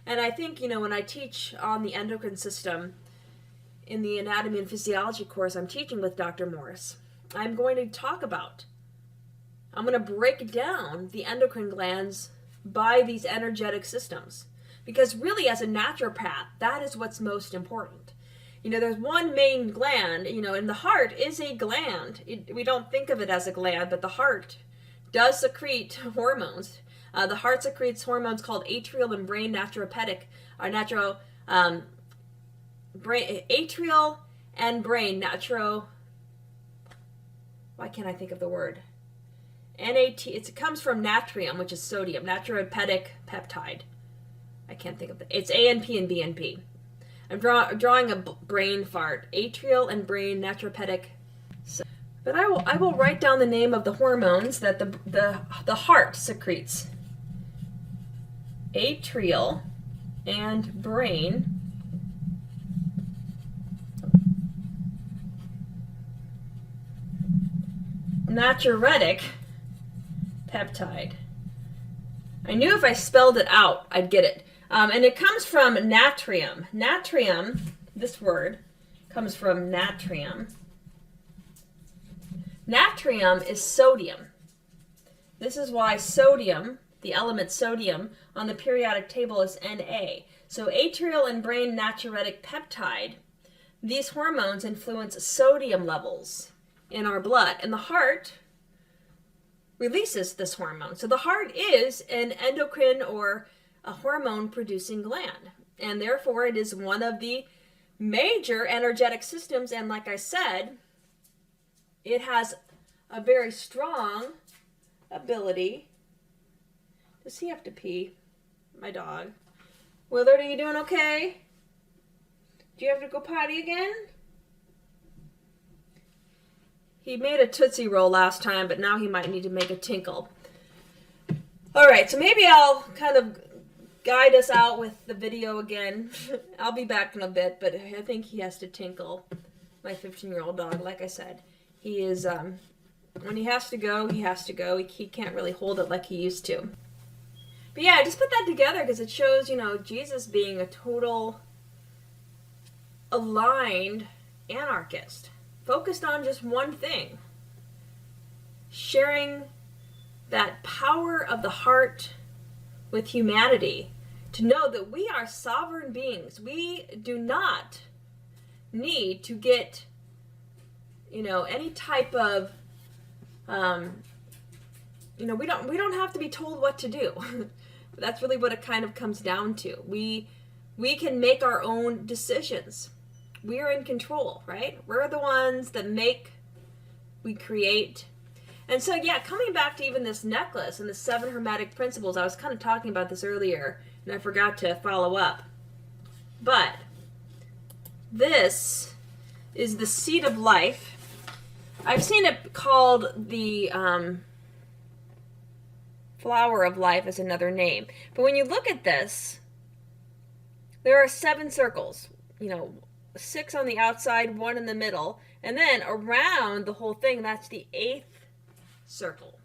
D: And I think, when I teach on the endocrine system in the anatomy and physiology course I'm teaching with Dr. Morris, I'm going to break down the endocrine glands by these energetic systems. Because really, as a naturopath, that is what's most important. There's one main gland, and the heart is a gland. We don't think of it as a gland, but the heart does secrete hormones. The heart secretes hormones called atrial and brain atrial and brain why can't I think of the word? It comes from natrium, which is sodium, natriuretic peptide. I can't think of it. It's ANP and BNP. I'm drawing a brain fart. Atrial and brain natriuretic. But I will write down the name of the hormones that the heart secretes. Atrial and brain natriuretic peptide. I knew if I spelled it out, I'd get it. And it comes from natrium. Natrium, this word, comes from natrium. Natrium is sodium. This is why sodium, the element sodium, on the periodic table is Na. So atrial and brain natriuretic peptide, these hormones influence sodium levels in our blood. And the heart releases this hormone. So the heart is an endocrine or a hormone producing gland. And therefore it is one of the major energetic systems. And like I said, it has a very strong ability. Does he have to pee? My dog. Willard, are you doing okay? Do you have to go potty again? He made a Tootsie Roll last time, but now he might need to make a tinkle. Alright, so maybe I'll kind of guide us out with the video again. I'll be back in a bit, but I think he has to tinkle. My 15-year-old dog, like I said. He is, when he has to go, he has to go. He can't really hold it like he used to. But yeah, I just put that together because it shows, Jesus being a total aligned anarchist. Focused on just one thing. Sharing that power of the heart with humanity. To know that we are sovereign beings. We do not need to get, any type of, we don't have to be told what to do. That's really what it kind of comes down to. We can make our own decisions. We're in control, right? We're the ones that we create. And so, yeah, coming back to even this necklace and the 7 hermetic principles, I was kind of talking about this earlier, and I forgot to follow up. But this is the seed of life. I've seen it called the flower of life as another name. But when you look at this, there are 7 circles, 6 on the outside, 1 in the middle, and then around the whole thing, that's the 8th circle.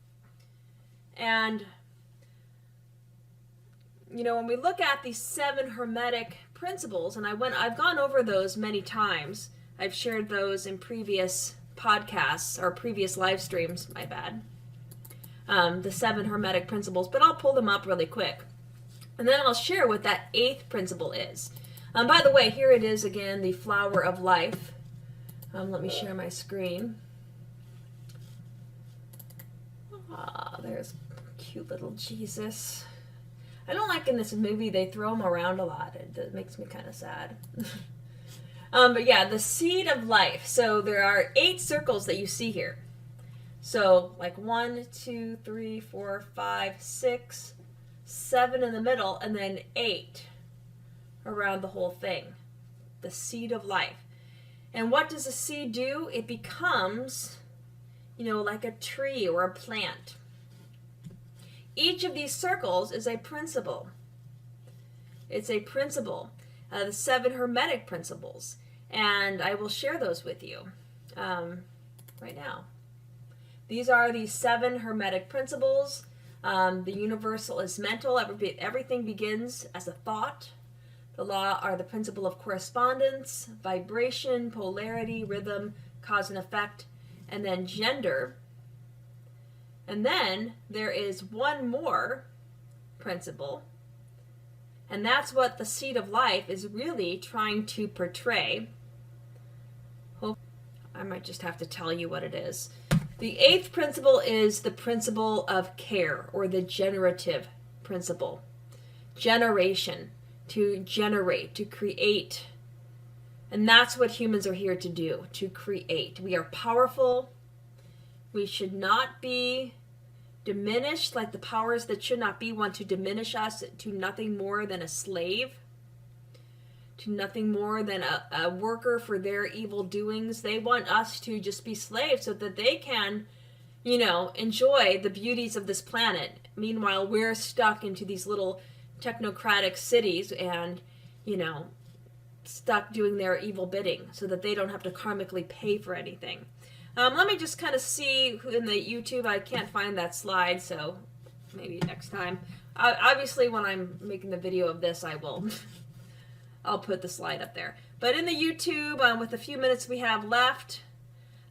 D: And, when we look at these 7 hermetic principles, and I've gone over those many times. I've shared those in previous podcasts, or previous live streams, my bad. The 7 hermetic principles, but I'll pull them up really quick. And then I'll share what that 8th principle is. By the way, here it is again, the flower of life. Let me share my screen. There's cute little Jesus. I don't like in this movie they throw him around a lot. It makes me kind of sad. But yeah, the seed of life. So there are 8 circles that you see here. So like 1, 2, 3, 4, 5, 6, 7 in the middle, and then 8 around the whole thing. The seed of life. And what does a seed do? It becomes, like a tree or a plant. Each of these circles is a principle. It's a principle. The 7 Hermetic principles. And I will share those with you right now. These are the 7 Hermetic principles. The universal is mental. Everything begins as a thought. The law are the principle of correspondence, vibration, polarity, rhythm, cause and effect, and then gender. And then there is one more principle, and that's what the seed of life is really trying to portray. I might just have to tell you what it is. The 8th principle is the principle of care, or the generative principle. Generation, to generate, to create. And that's what humans are here to do, to create. We are powerful. We should not be diminished, like the powers that should not be want to diminish us to nothing more than a slave, to nothing more than a worker for their evil doings. They want us to just be slaves so that they can, enjoy the beauties of this planet. Meanwhile, we're stuck into these little technocratic cities and, stuck doing their evil bidding so that they don't have to karmically pay for anything. Let me just kind of see in the YouTube. I can't find that slide, so maybe next time. Obviously, when I'm making the video of this, I'll put the slide up there. But in the YouTube, with the few minutes we have left,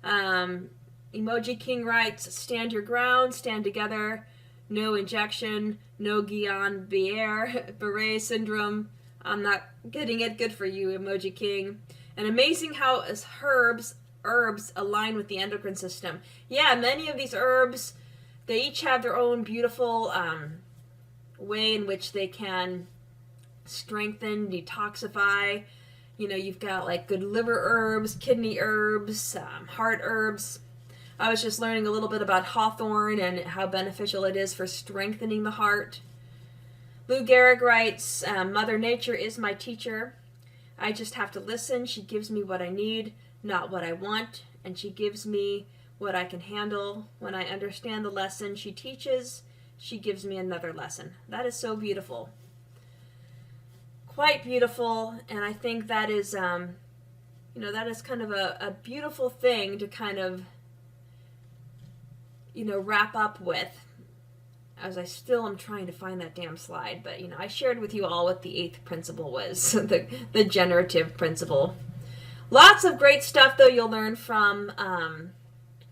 D: Emoji King writes, stand your ground, stand together, no injection, no Guillain-Barré syndrome. I'm not getting it. Good for you, Emoji King. And amazing how as herbs align with the endocrine system. Yeah, many of these herbs, they each have their own beautiful way in which they can strengthen, detoxify. You've got like good liver herbs, kidney herbs, heart herbs. I was just learning a little bit about hawthorn and how beneficial it is for strengthening the heart. Lou Gehrig writes, Mother Nature is my teacher. I just have to listen. She gives me what I need, not what I want, and she gives me what I can handle. When I understand the lesson she teaches, she gives me another lesson. That is so beautiful. Quite beautiful, and I think that is, that is kind of a beautiful thing to kind of, wrap up with, as I still am trying to find that damn slide. But, I shared with you all what the 8th principle was, the generative principle. Lots of great stuff, though, you'll learn from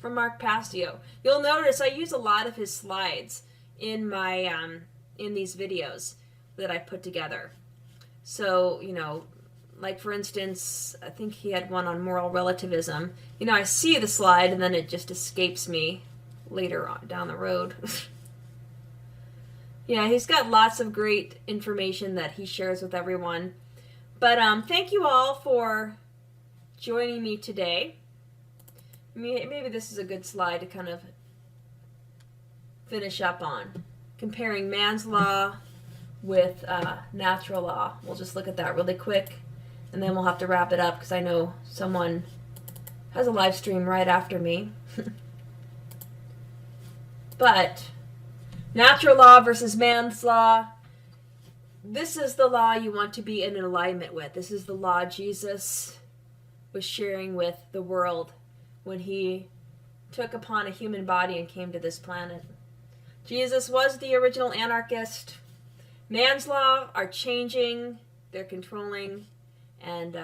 D: Mark Passio. You'll notice I use a lot of his slides in my in these videos that I put together. So, like for instance, I think he had one on moral relativism. I see the slide and then it just escapes me later on down the road. Yeah, he's got lots of great information that he shares with everyone. But thank you all for joining me today. Maybe this is a good slide to kind of finish up on. Comparing man's law with natural law. We'll just look at that really quick, and then we'll have to wrap it up because I know someone has a live stream right after me. But natural law versus man's law. This is the law you want to be in alignment with. This is the law Jesus was sharing with the world when he took upon a human body and came to this planet. Jesus was the original anarchist. Man's law are changing, they're controlling, and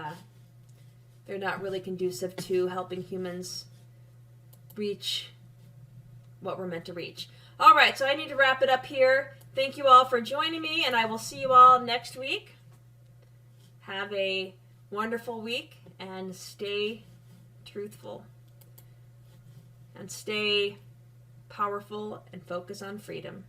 D: they're not really conducive to helping humans reach what we're meant to reach. All right, so I need to wrap it up here. Thank you all for joining me, and I will see you all next week. Have a wonderful week, and stay truthful. And stay powerful and focus on freedom.